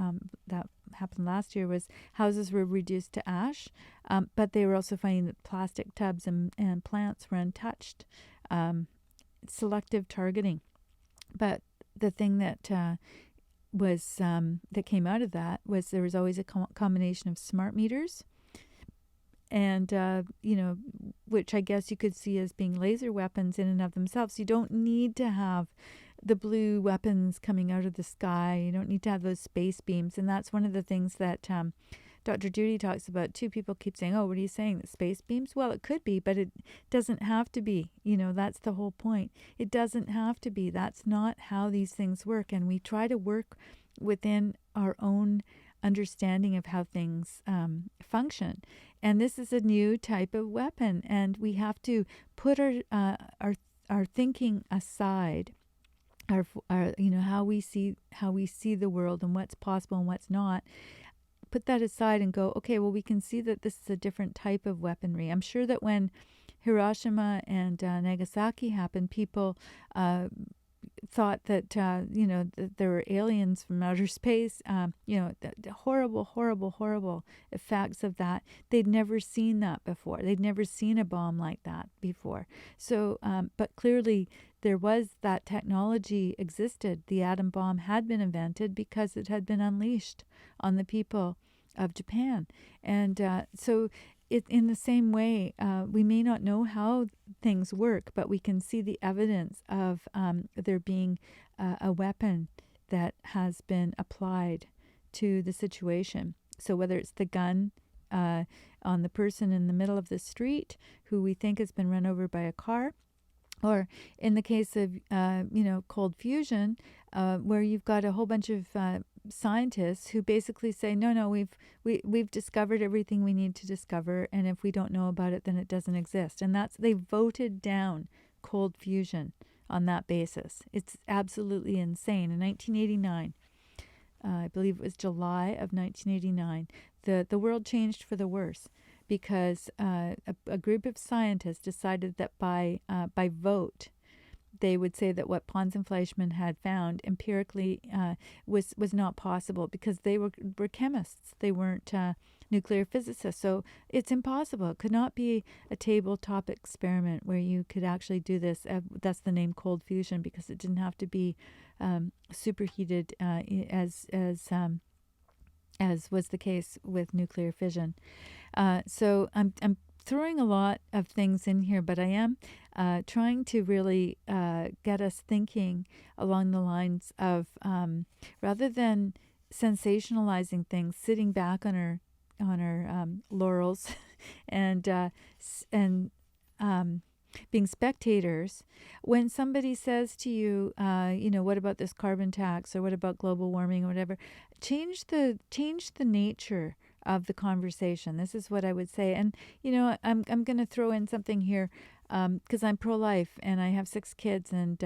that happened last year, was houses were reduced to ash, but they were also finding that plastic tubs and plants were untouched. Selective targeting. But the thing that that came out of that was there was always a combination of smart meters and which I guess you could see as being laser weapons in and of themselves. You don't need to have the blue weapons coming out of the sky. You don't need to have those space beams. And that's one of the things that Dr. Judy talks about too. People keep saying, oh, what are you saying, the space beams? Well, it could be, but it doesn't have to be. That's the whole point. It doesn't have to be. That's not how these things work. And we try to work within our own understanding of how things function. And this is a new type of weapon, and we have to put our thinking aside, our how we see the world and what's possible and what's not. Put that aside and go, okay, well, we can see that this is a different type of weaponry. I'm sure that when Hiroshima and Nagasaki happened, people thought that that there were aliens from outer space. The horrible effects of that. They'd never seen that before. They'd never seen a bomb like that before. So, but clearly there was that technology existed. The atom bomb had been invented because it had been unleashed on the people of Japan, and so. In the same way, we may not know how things work, but we can see the evidence of there being a weapon that has been applied to the situation. So whether it's the gun on the person in the middle of the street who we think has been run over by a car, or in the case of cold fusion, where you've got a whole bunch of scientists who basically say, no, we've discovered everything we need to discover, and if we don't know about it, then it doesn't exist. And they voted down cold fusion on that basis. It's absolutely insane. In 1989, I believe it was July of 1989, the world changed for the worse, because a group of scientists decided that by vote, they would say that what Pons and Fleischmann had found empirically was not possible, because they were chemists. They weren't nuclear physicists. So it's impossible. It could not be a tabletop experiment where you could actually do this. That's the name cold fusion, because it didn't have to be superheated as was the case with nuclear fission. So I'm throwing a lot of things in here, but I am trying to really get us thinking along the lines of rather than sensationalizing things, sitting back on our laurels and being spectators. When somebody says to you, what about this carbon tax, or what about global warming, or whatever, change the nature of the conversation. This is what I would say. And I'm going to throw in something here because I'm pro-life and I have 6 kids, and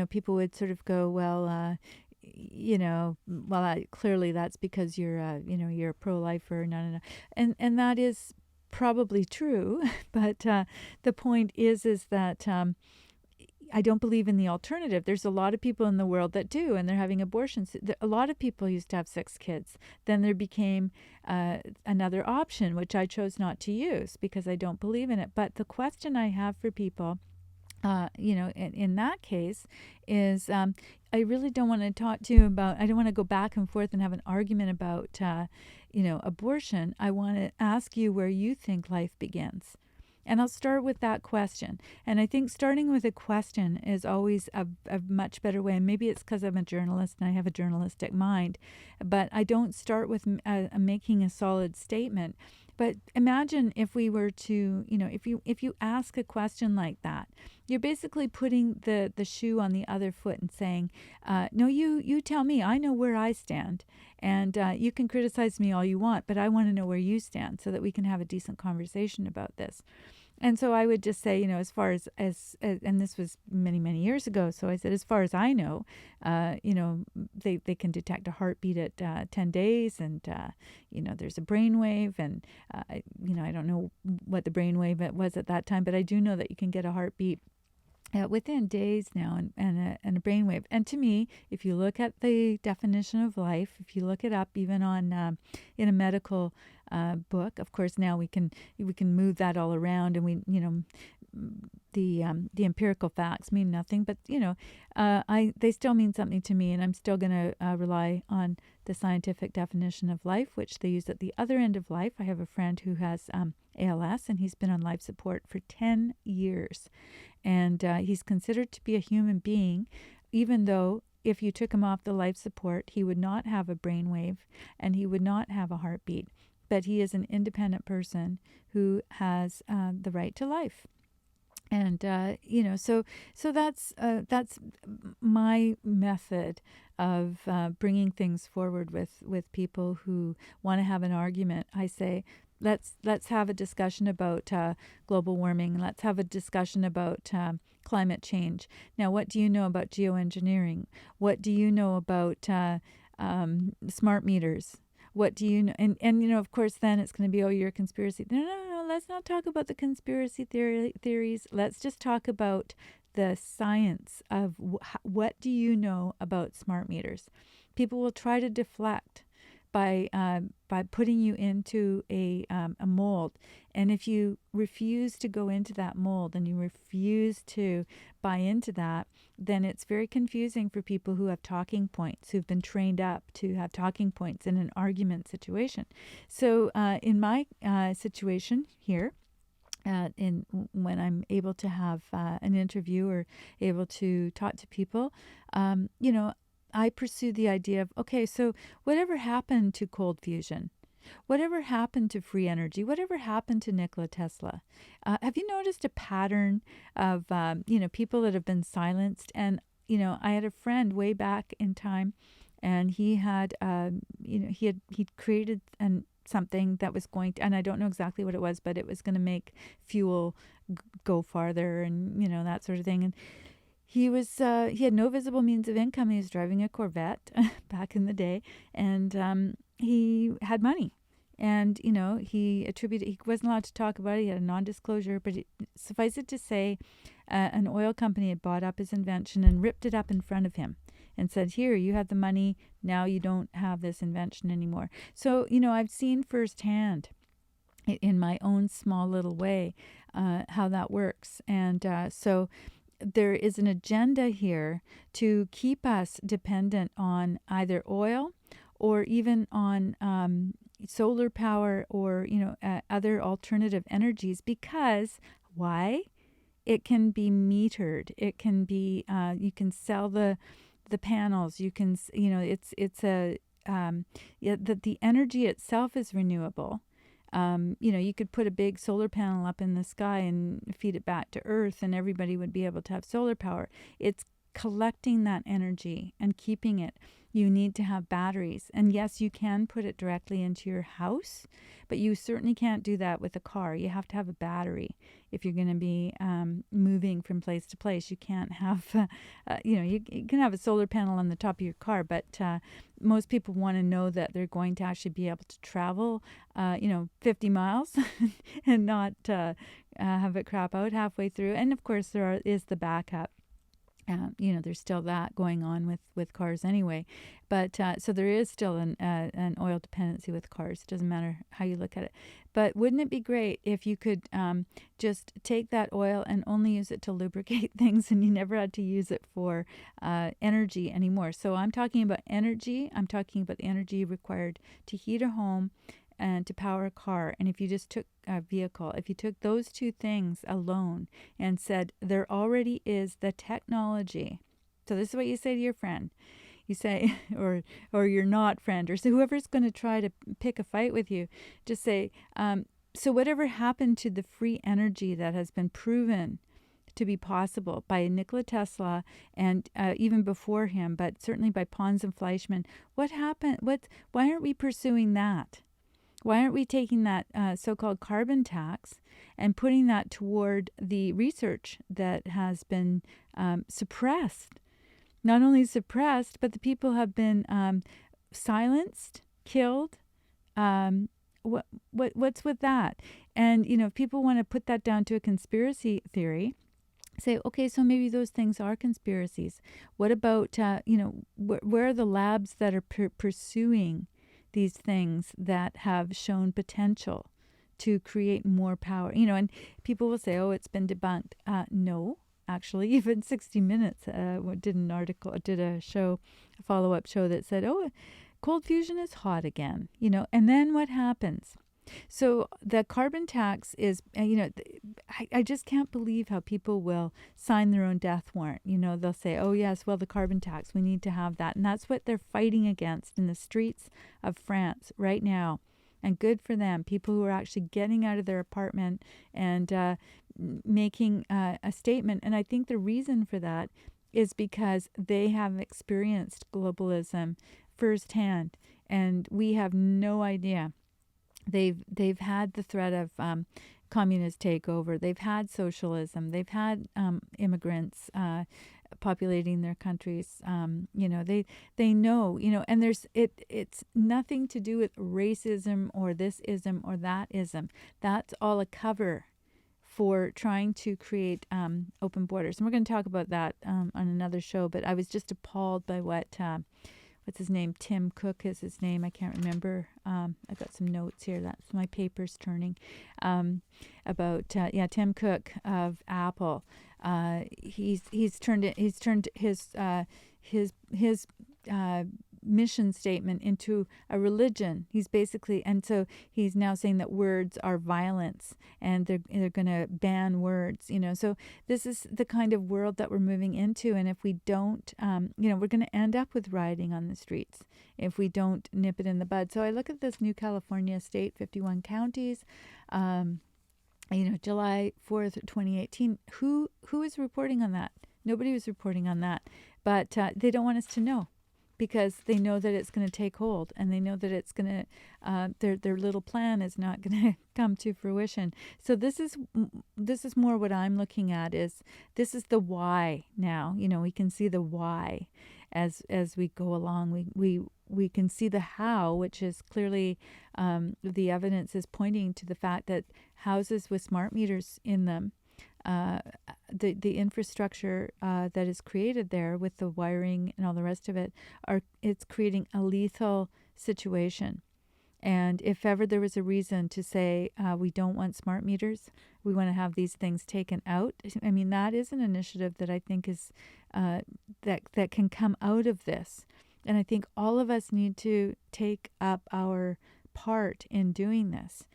people would sort of go, well, clearly that's because you're you're a pro-lifer. No. And that is probably true, but the point is that I don't believe in the alternative. There's a lot of people in the world that do, and they're having abortions. A lot of people used to have 6 kids. Then there became another option, which I chose not to use because I don't believe in it. But the question I have for people, in that case, is I really don't want to talk to you about, I don't want to go back and forth and have an argument about, abortion. I want to ask you where you think life begins. And I'll start with that question. And I think starting with a question is always a much better way. And maybe it's because I'm a journalist and I have a journalistic mind. But I don't start with making a solid statement. But imagine if we were to, if you ask a question like that, you're basically putting the shoe on the other foot and saying, no, you tell me. I know where I stand. And you can criticize me all you want, but I want to know where you stand so that we can have a decent conversation about this. And so I would just say, as far as and this was many, many years ago. So I said, as far as I know, they can detect a heartbeat at 10 days and, there's a brainwave and, I don't know what the brainwave was at that time, but I do know that you can get a heartbeat within days now and a brainwave. And to me, if you look at the definition of life, if you look it up even on in a medical book, of course now we can move that all around, and the empirical facts mean nothing, but they still mean something to me, and I'm still going to rely on the scientific definition of life, which they use at the other end of life. I have a friend who has ALS, and he's been on life support for 10 years. And he's considered to be a human being, even though if you took him off the life support, he would not have a brainwave and he would not have a heartbeat. But he is an independent person who has the right to life. And, so that's my method of bringing things forward with people who want to have an argument. I say, let's have a discussion about global warming. Let's have a discussion about climate change. Now, what do you know about geoengineering? What do you know about smart meters? What do you know? And of course, then it's going to be, oh, you're a conspiracy. No, let's not talk about the conspiracy theories. Let's just talk about the science of what do you know about smart meters. People will try to deflect by putting you into a mold. And if you refuse to go into that mold and you refuse to buy into that, then it's very confusing for people who have talking points, who've been trained up to have talking points in an argument situation. So in my situation here, when I'm able to have an interview or able to talk to people, I pursue the idea of, okay, so whatever happened to cold fusion? Whatever happened to free energy? Whatever happened to Nikola Tesla? Have you noticed a pattern of, people that have been silenced? And, I had a friend way back in time, and he had, he'd created something that was going to, and I don't know exactly what it was, but it was going to make fuel go farther and, that sort of thing. And he had no visible means of income. He was driving a Corvette back in the day, and he had money. And, he wasn't allowed to talk about it. He had a non-disclosure, but suffice it to say, an oil company had bought up his invention and ripped it up in front of him and said, here, you have the money. Now you don't have this invention anymore. So, I've seen firsthand in my own small little way how that works. And so there is an agenda here to keep us dependent on either oil or even on solar power or, other alternative energies. Because why? It can be metered. It can be, you can sell the panels. You can, the energy itself is renewable. You could put a big solar panel up in the sky and feed it back to Earth, and everybody would be able to have solar power. It's collecting that energy and keeping it. You need to have batteries. And yes, you can put it directly into your house, but you certainly can't do that with a car. You have to have a battery if you're going to be moving from place to place. You can't have, you can have a solar panel on the top of your car, but most people want to know that they're going to actually be able to travel, 50 miles and not have it crap out halfway through. And of course, is the backup. There's still that going on with cars anyway. But so there is still an oil dependency with cars. It doesn't matter how you look at it. But wouldn't it be great if you could just take that oil and only use it to lubricate things, and you never had to use it for energy anymore? So I'm talking about energy. I'm talking about the energy required to heat a home and to power a car. And if you just took a vehicle, if you took those two things alone and said, there already is the technology. So this is what you say to your friend. You say, or your not friend, or so whoever's going to try to pick a fight with you, just say, so whatever happened to the free energy that has been proven to be possible by Nikola Tesla and even before him, but certainly by Pons and Fleischmann, what happened? Why aren't we pursuing that? Why aren't we taking that so-called carbon tax and putting that toward the research that has been suppressed? Not only suppressed, but the people have been silenced, killed. What's with that? And if people want to put that down to a conspiracy theory, say, okay, so maybe those things are conspiracies. What about where are the labs that are pursuing these things that have shown potential to create more power? And people will say, oh, it's been debunked. No, actually, even 60 Minutes did a follow-up show that said, oh, cold fusion is hot again, and then what happens? So the carbon tax is, I just can't believe how people will sign their own death warrant. They'll say, oh, yes, well, the carbon tax, we need to have that. And that's what they're fighting against in the streets of France right now. And good for them, people who are actually getting out of their apartment and making a statement. And I think the reason for that is because they have experienced globalism firsthand, and we have no idea. They've had the threat of communist takeover. They've had socialism. They've had immigrants populating their countries. They know. And it's nothing to do with racism or this ism or that ism. That's all a cover for trying to create open borders. And we're going to talk about that on another show. But I was just appalled by what's his name? Tim Cook is his name. I can't remember. I've got some notes here. That's my paper's turning. About Tim Cook of Apple. He's turned his mission statement into a religion. He's basically, and so he's now saying that words are violence, and they're going to ban words. So this is the kind of world that we're moving into, and if we don't, we're going to end up with rioting on the streets if we don't nip it in the bud. So I look at this new California state, 51 counties. July 4th, 2018. Who is reporting on that? Nobody was reporting on that, but they don't want us to know, because they know that it's going to take hold, and they know that it's going to their little plan is not going to come to fruition. So this is more what I'm looking at. This is the why now. We can see the why as we go along. We can see the how, which is clearly the evidence is pointing to the fact that houses with smart meters in them, the infrastructure that is created there with the wiring and all the rest of it, it's creating a lethal situation. And if ever there was a reason to say we don't want smart meters, we want to have these things taken out, I mean, that is an initiative that I think is that can come out of this. And I think all of us need to take up our part in doing this.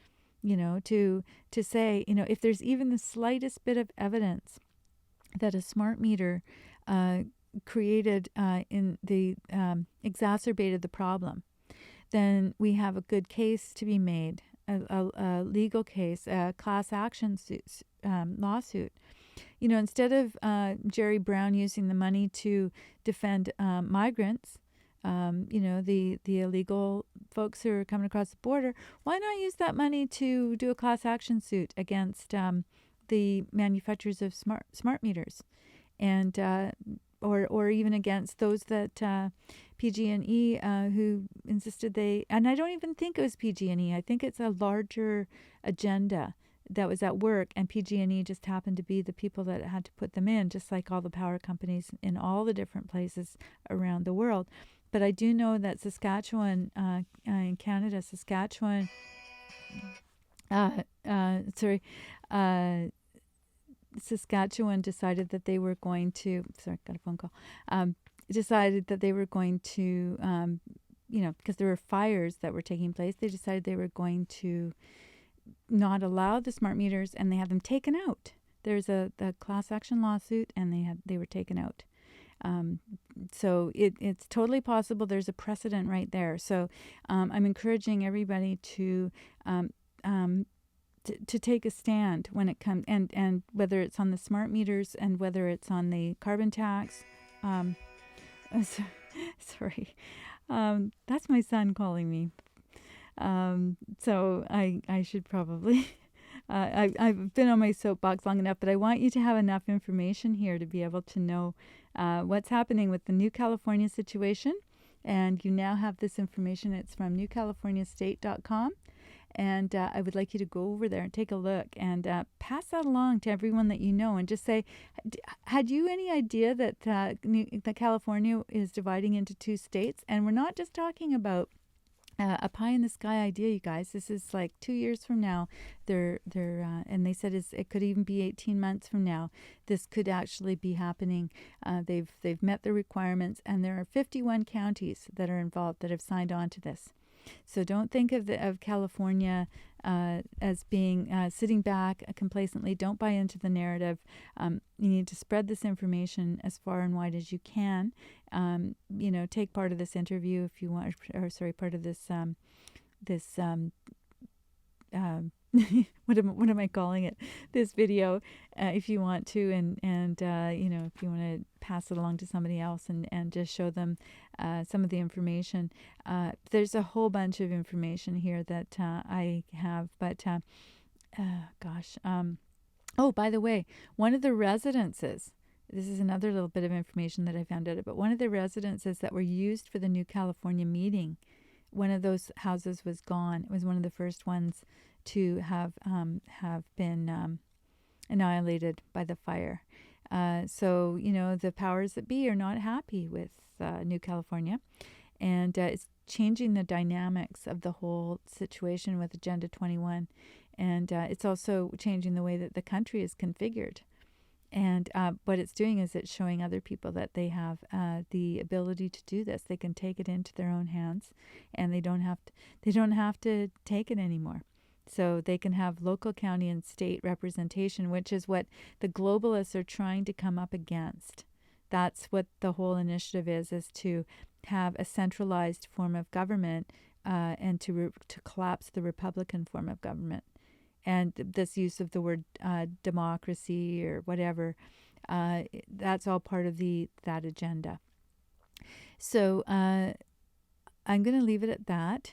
To say, if there's even the slightest bit of evidence that a smart meter created in the exacerbated the problem, then we have a good case to be made, a legal case, a class action lawsuit. Instead of Jerry Brown using the money to defend migrants, the illegal folks who are coming across the border, why not use that money to do a class action suit against the manufacturers of smart meters, and or even against those that PG&E who insisted and I don't even think it was PG&E. I think it's a larger agenda that was at work, and PG&E just happened to be the people that had to put them in, just like all the power companies in all the different places around the world. But I do know that Saskatchewan, in Canada, Saskatchewan, Saskatchewan decided that they were going to, got a phone call, decided that they were going to, because there were fires that were taking place, they decided they were going to not allow the smart meters, and they had them taken out. There's a class action lawsuit, and they were taken out. So it's totally possible. There's a precedent right there. So I'm encouraging everybody to take a stand when it comes, and whether it's on the smart meters and whether it's on the carbon tax. Sorry. That's my son calling me. So I should probably, I've been on my soapbox long enough, but I want you to have enough information here to be able to know what's happening with the New California situation. And you now have this information. It's from newcaliforniastate.com. And I would like you to go over there and take a look and pass that along to everyone that you know, and just say, had you any idea that that California is dividing into 2 states? And we're not just talking about a pie in the sky idea, you guys. This is like 2 years from now. And they said it could even be 18 months from now. This could actually be happening. They've met the requirements, and there are 51 counties that are involved that have signed on to this. So don't think of California as being sitting back complacently. Don't buy into the narrative. You need to spread this information as far and wide as you can. Take part of this interview if you want, part of this what am I calling it? This video, if you want to, and if you want to pass it along to somebody else and just show them some of the information. There's a whole bunch of information here that I have, but by the way, one of the residences. This is another little bit of information that I found out about. One of the residences that were used for the New California meeting, one of those houses was gone. It was one of the first ones to have been annihilated by the fire. So the powers that be are not happy with New California, and it's changing the dynamics of the whole situation with Agenda 21, and it's also changing the way that the country is configured. And what it's doing is it's showing other people that they have the ability to do this. They can take it into their own hands, and they don't have to take it anymore. So they can have local, county, and state representation, which is what the globalists are trying to come up against. That's what the whole initiative is to have a centralized form of government and to collapse the Republican form of government. And this use of the word democracy or whatever, that's all part of that agenda. So I'm going to leave it at that.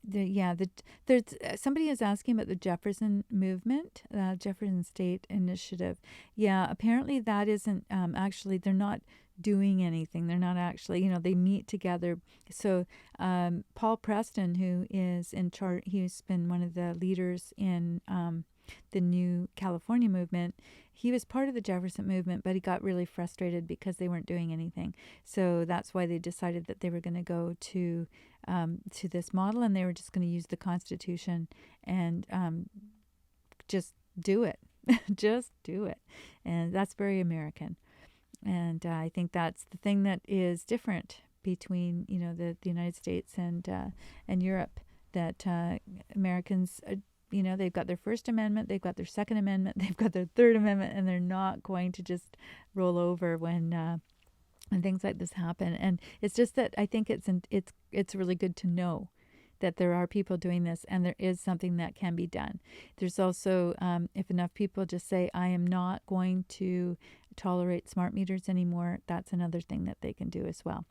There's somebody is asking about the Jefferson movement, Jefferson State Initiative. Yeah, apparently that isn't actually, they're not doing anything. They're not actually, they meet together. So Paul Preston, who is in charge, he's been one of the leaders in the New California movement. He was part of the Jefferson movement, but he got really frustrated because they weren't doing anything. So that's why they decided that they were going to go to this model, and they were just going to use the Constitution and just do it. Just do it. And that's very American. And I think that's the thing that is different between, the United States and Europe, that Americans, they've got their First Amendment, they've got their Second Amendment, they've got their Third Amendment, and they're not going to just roll over when things like this happen. And it's just that I think it's really good to know that there are people doing this, and there is something that can be done. There's also, if enough people just say, I am not going to tolerate smart meters anymore, that's another thing that they can do as well.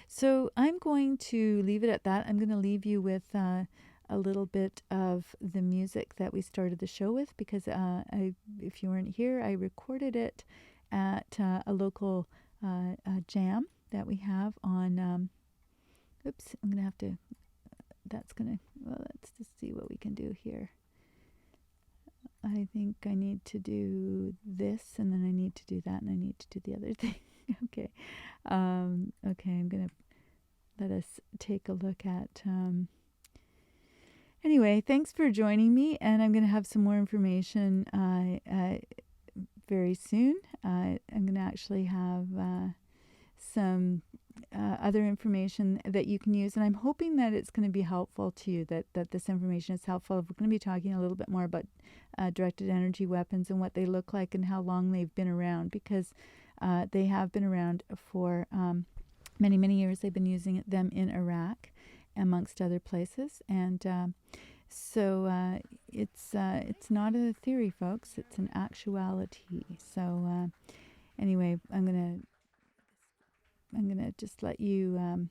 So I'm going to leave it at that. I'm going to leave you with a little bit of the music that we started the show with, because if you weren't here, I recorded it at a local jam that we have on, I'm going to have to, let's just see what we can do here. I think I need to do this, and then I need to do that, and I need to do the other thing. Okay. Okay, I'm going to let us take a look at... Anyway, thanks for joining me, and I'm going to have some more information very soon. I'm going to actually have some other information that you can use, and I'm hoping that it's going to be helpful to you, that this information is helpful. We're going to be talking a little bit more about directed energy weapons and what they look like and how long they've been around, because they have been around for many, many years. They've been using them in Iraq, amongst other places, and so it's not a theory, folks. It's an actuality. So anyway, I'm gonna just let you.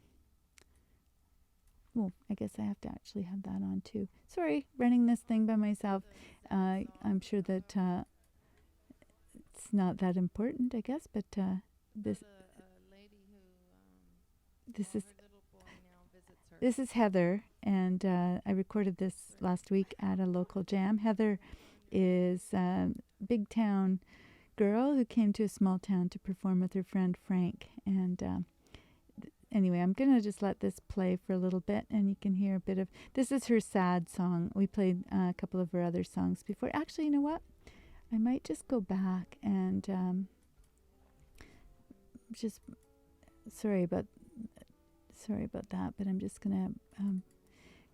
Well, I guess I have to actually have that on too. Sorry, running this thing by myself. I'm sure that it's not that important, I guess, but this is Heather, and I recorded this last week at a local jam. Heather is a big town girl who came to a small town to perform with her friend Frank, and anyway, I'm going to just let this play for a little bit, and you can hear a bit of... This is her sad song. We played a couple of her other songs before. Actually, you know what? I might just go back and just... Sorry about that, but I'm just going to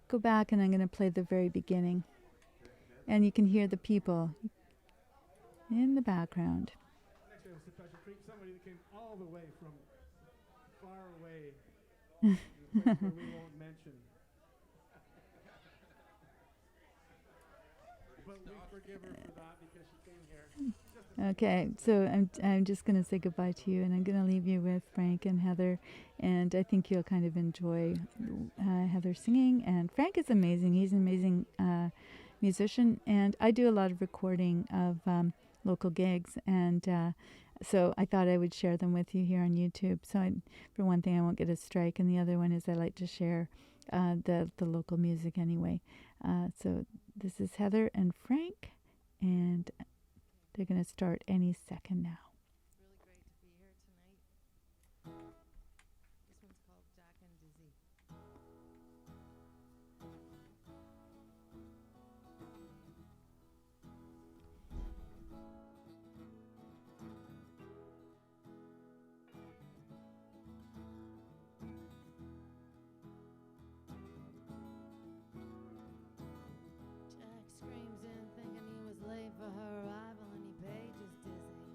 go back, and I'm going to play the very beginning. And you can hear the people in the background. Next was to try to treat somebody that came all the way from far away, in a place where we won't mention. But we forgive her for that because she came here. Okay, so I'm just going to say goodbye to you, and I'm going to leave you with Frank and Heather, and I think you'll kind of enjoy Heather singing. And Frank is amazing. He's an amazing musician, and I do a lot of recording of local gigs, and so I thought I would share them with you here on YouTube. So for one thing, I won't get a strike, and the other one is I like to share the local music anyway. So this is Heather and Frank, and they're going to start any second now. Really great to be here tonight. This one's called Jack and Dizzy. Jack screams in thinking he was late for her arrival, and he pages Dizzy.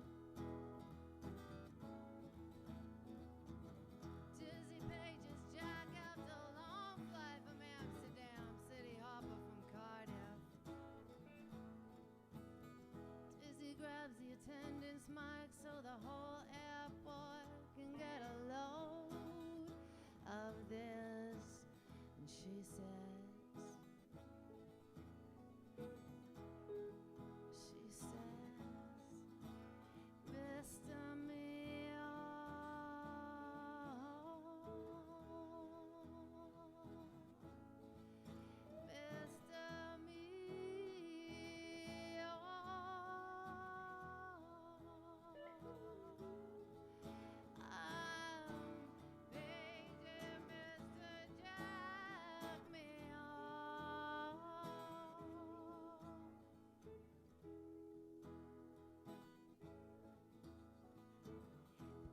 Dizzy pages Jack after a long flight from Amsterdam, city hopper from Cardiff. Dizzy grabs the attendant's mic so the whole airport can get a load of this, and she says, Mr. Mio, Mr. Mio, I'm paging Mr. Jack Mio.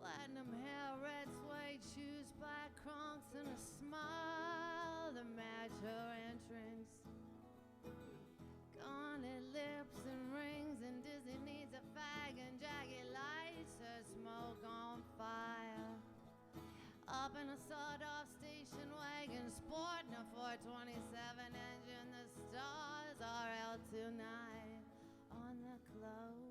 Platinum hair, red suede shoes, black Crocs, and a smile to match her entrance. Gauntlet lips and rings, and Dizzy needs a fag, and Jaggy lights her smoke on fire. Up in a sawed-off station wagon, sporting a 427 engine, the stars are out tonight on the clothes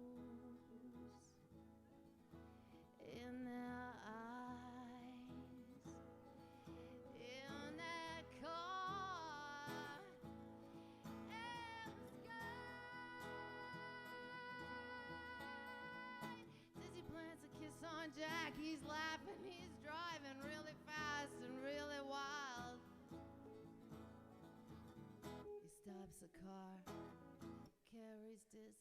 in their eyes, in that car, in the sky. Dizzy plants a kiss on Jack. He's laughing, he's driving really fast and really wild. He stops the car, carries Dizzy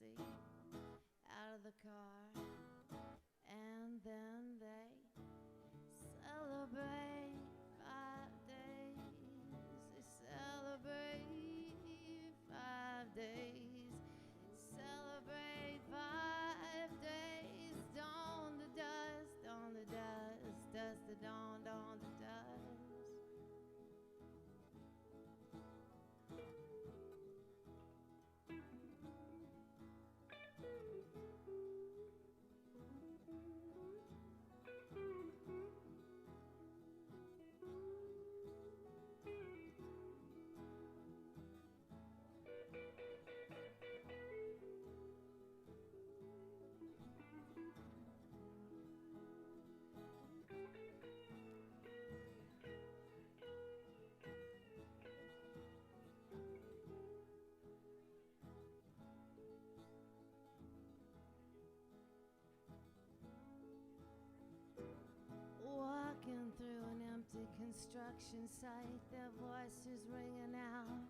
direction sight, their voices ringing out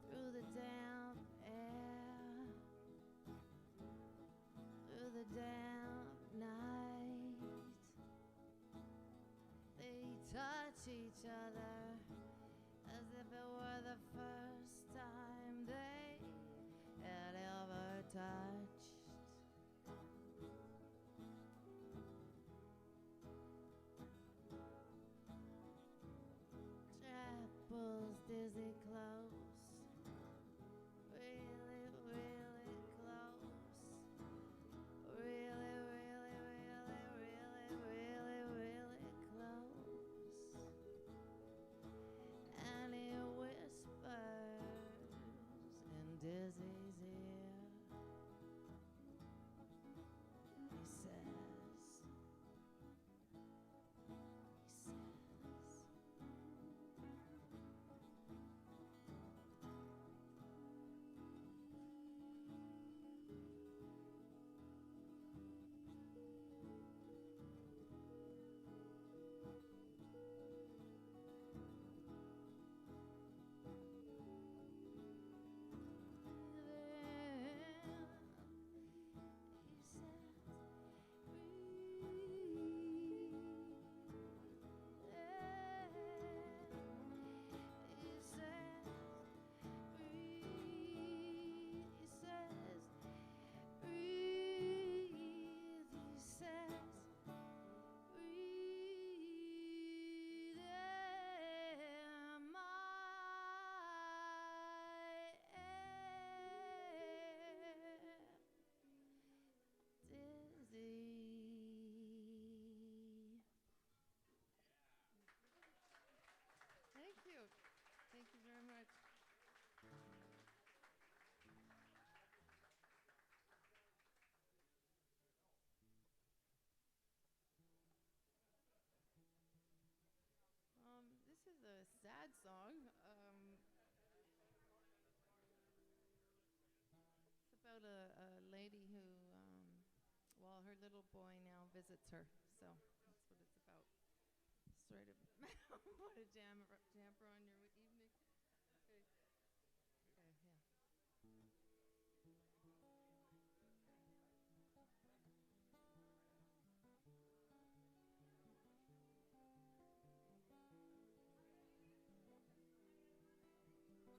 through the damp air, through the damp night. They touch each other as if it were the first time they had ever touched. Jack pulls Dizzy close, really, really close, really, really, really, really, really, really close. And he whispers in Dizzy's ear. He says, Thank you. Thank you very much. This is a sad song. It's about a lady who, well, her little boy now visits her, so that's what it's about. Sort of put a damper on your evening. Okay. Okay, yeah.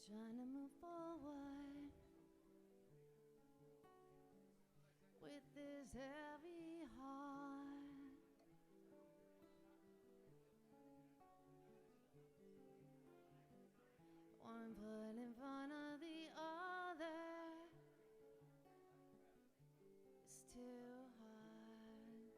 Trying to move forward with this heavy heart. One foot in front of the other. It's too hard.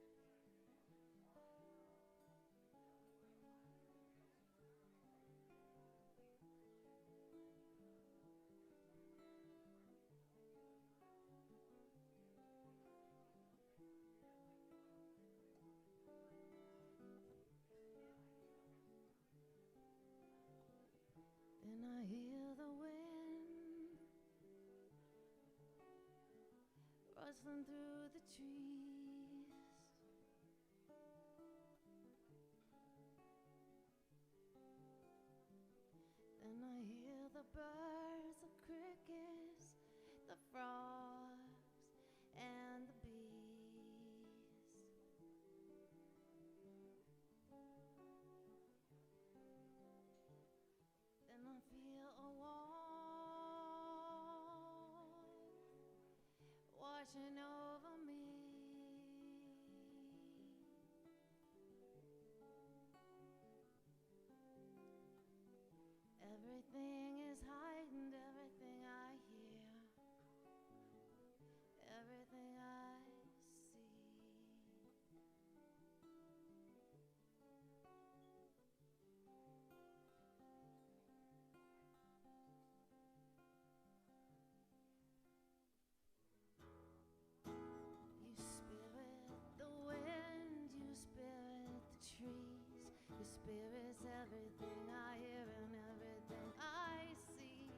Then I hear the wind rustling through the trees. Then I hear the birds, the crickets, the frogs, and the bees. Then I feel a warmth washing over me. Everything is heightened, everything I hear, everything I see. spirit's everything I hear and everything I see.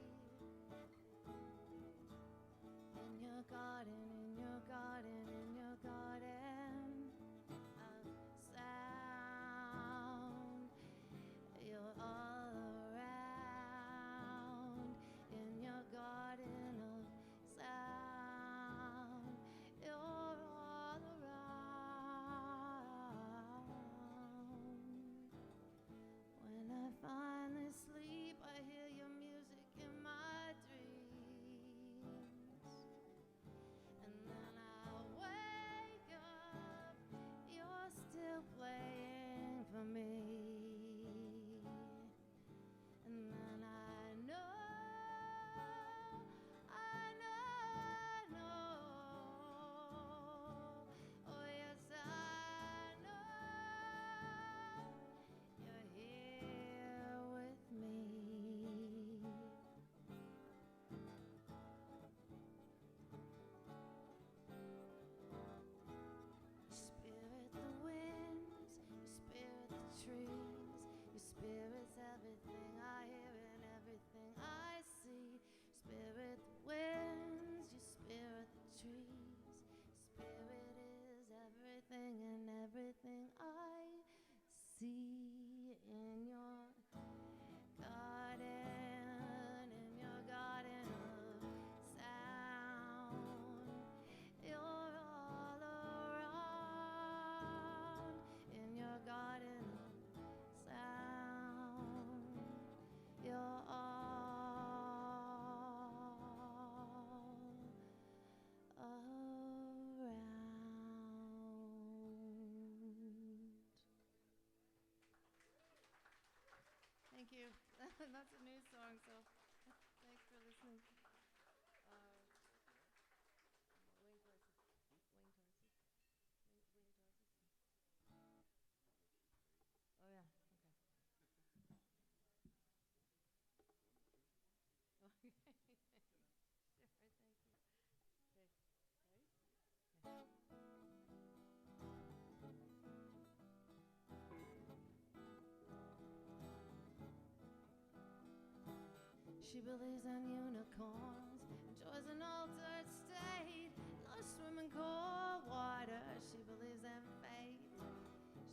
In your garden, in your garden, in your garden of sound. You're all around. In your garden of sound. You're all around. When I finally sleep, I hear your music in my dreams. And then I wake up, you're still playing for me. And then I know, oh yes I know, you're here with me. Spirit the winds, your spirit the trees, your spirit's everything I hear and everything I see. Spirit the winds, your spirit the trees, spirit is everything and everything I see. In your garden, in your garden of sound, you're all around. In your garden of sound, you're all around. Thank you. That's a new song, so thanks for listening. Wing towards us. Wing towards us. Wing towards us. Oh yeah. Okay. Okay. Sure. Thank you. Okay. Ready? Okay. She believes in unicorns, enjoys an altered state, loves swimming cold water. She believes in fate.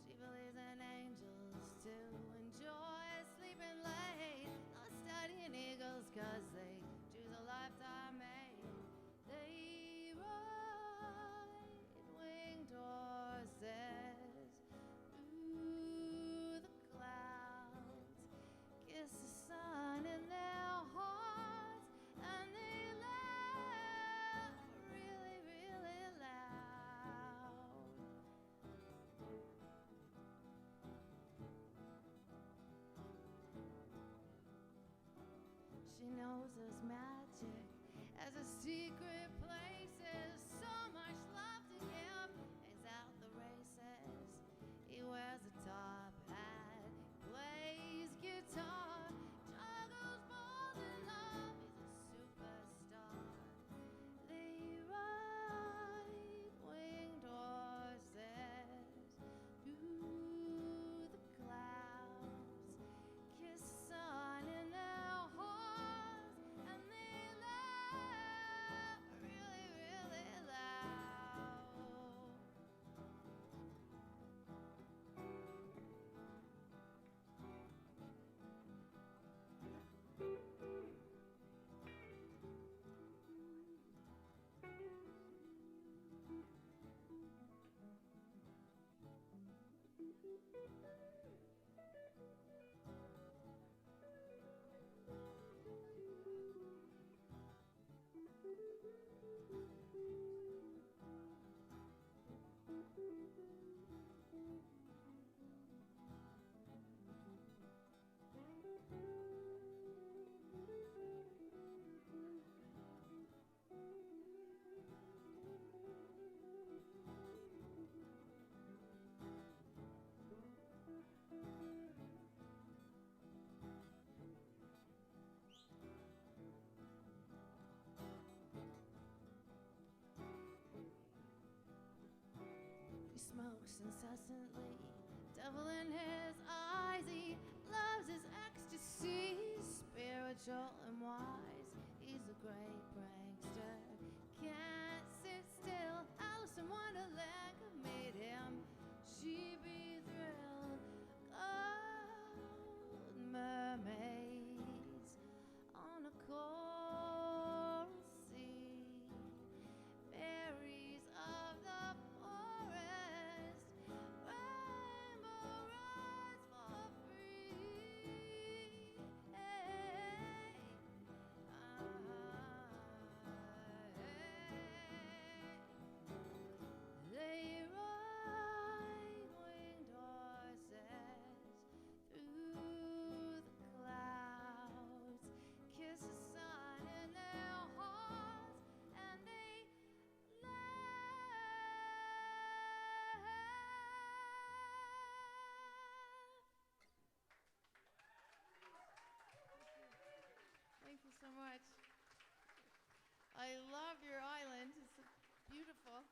She believes in angels too, enjoys sleeping late, loves studying eagles 'cause they choose a lifetime mate. They ride winged horses through the clouds, kiss the sun in their hearts, and they laugh really, really loud. She knows there's magic as a secret places, so much love to give, hangs out the races. He wears a top hat, plays guitar, juggles balls in love, he's a superstar. They ride winged horses through the clouds, kiss the sun in their hearts, and they laugh short and wise. He's a great prankster. Can't sit still. Alice in Wonderland could meet him. She'd be thrilled. Gold mermaids on a coral sea. Fairies of the forest. Rainbow rides for free. Hey. They ride winged horses through the clouds, kiss the sun in their hearts, and they laugh. Thank you so much. I love your island. It's beautiful.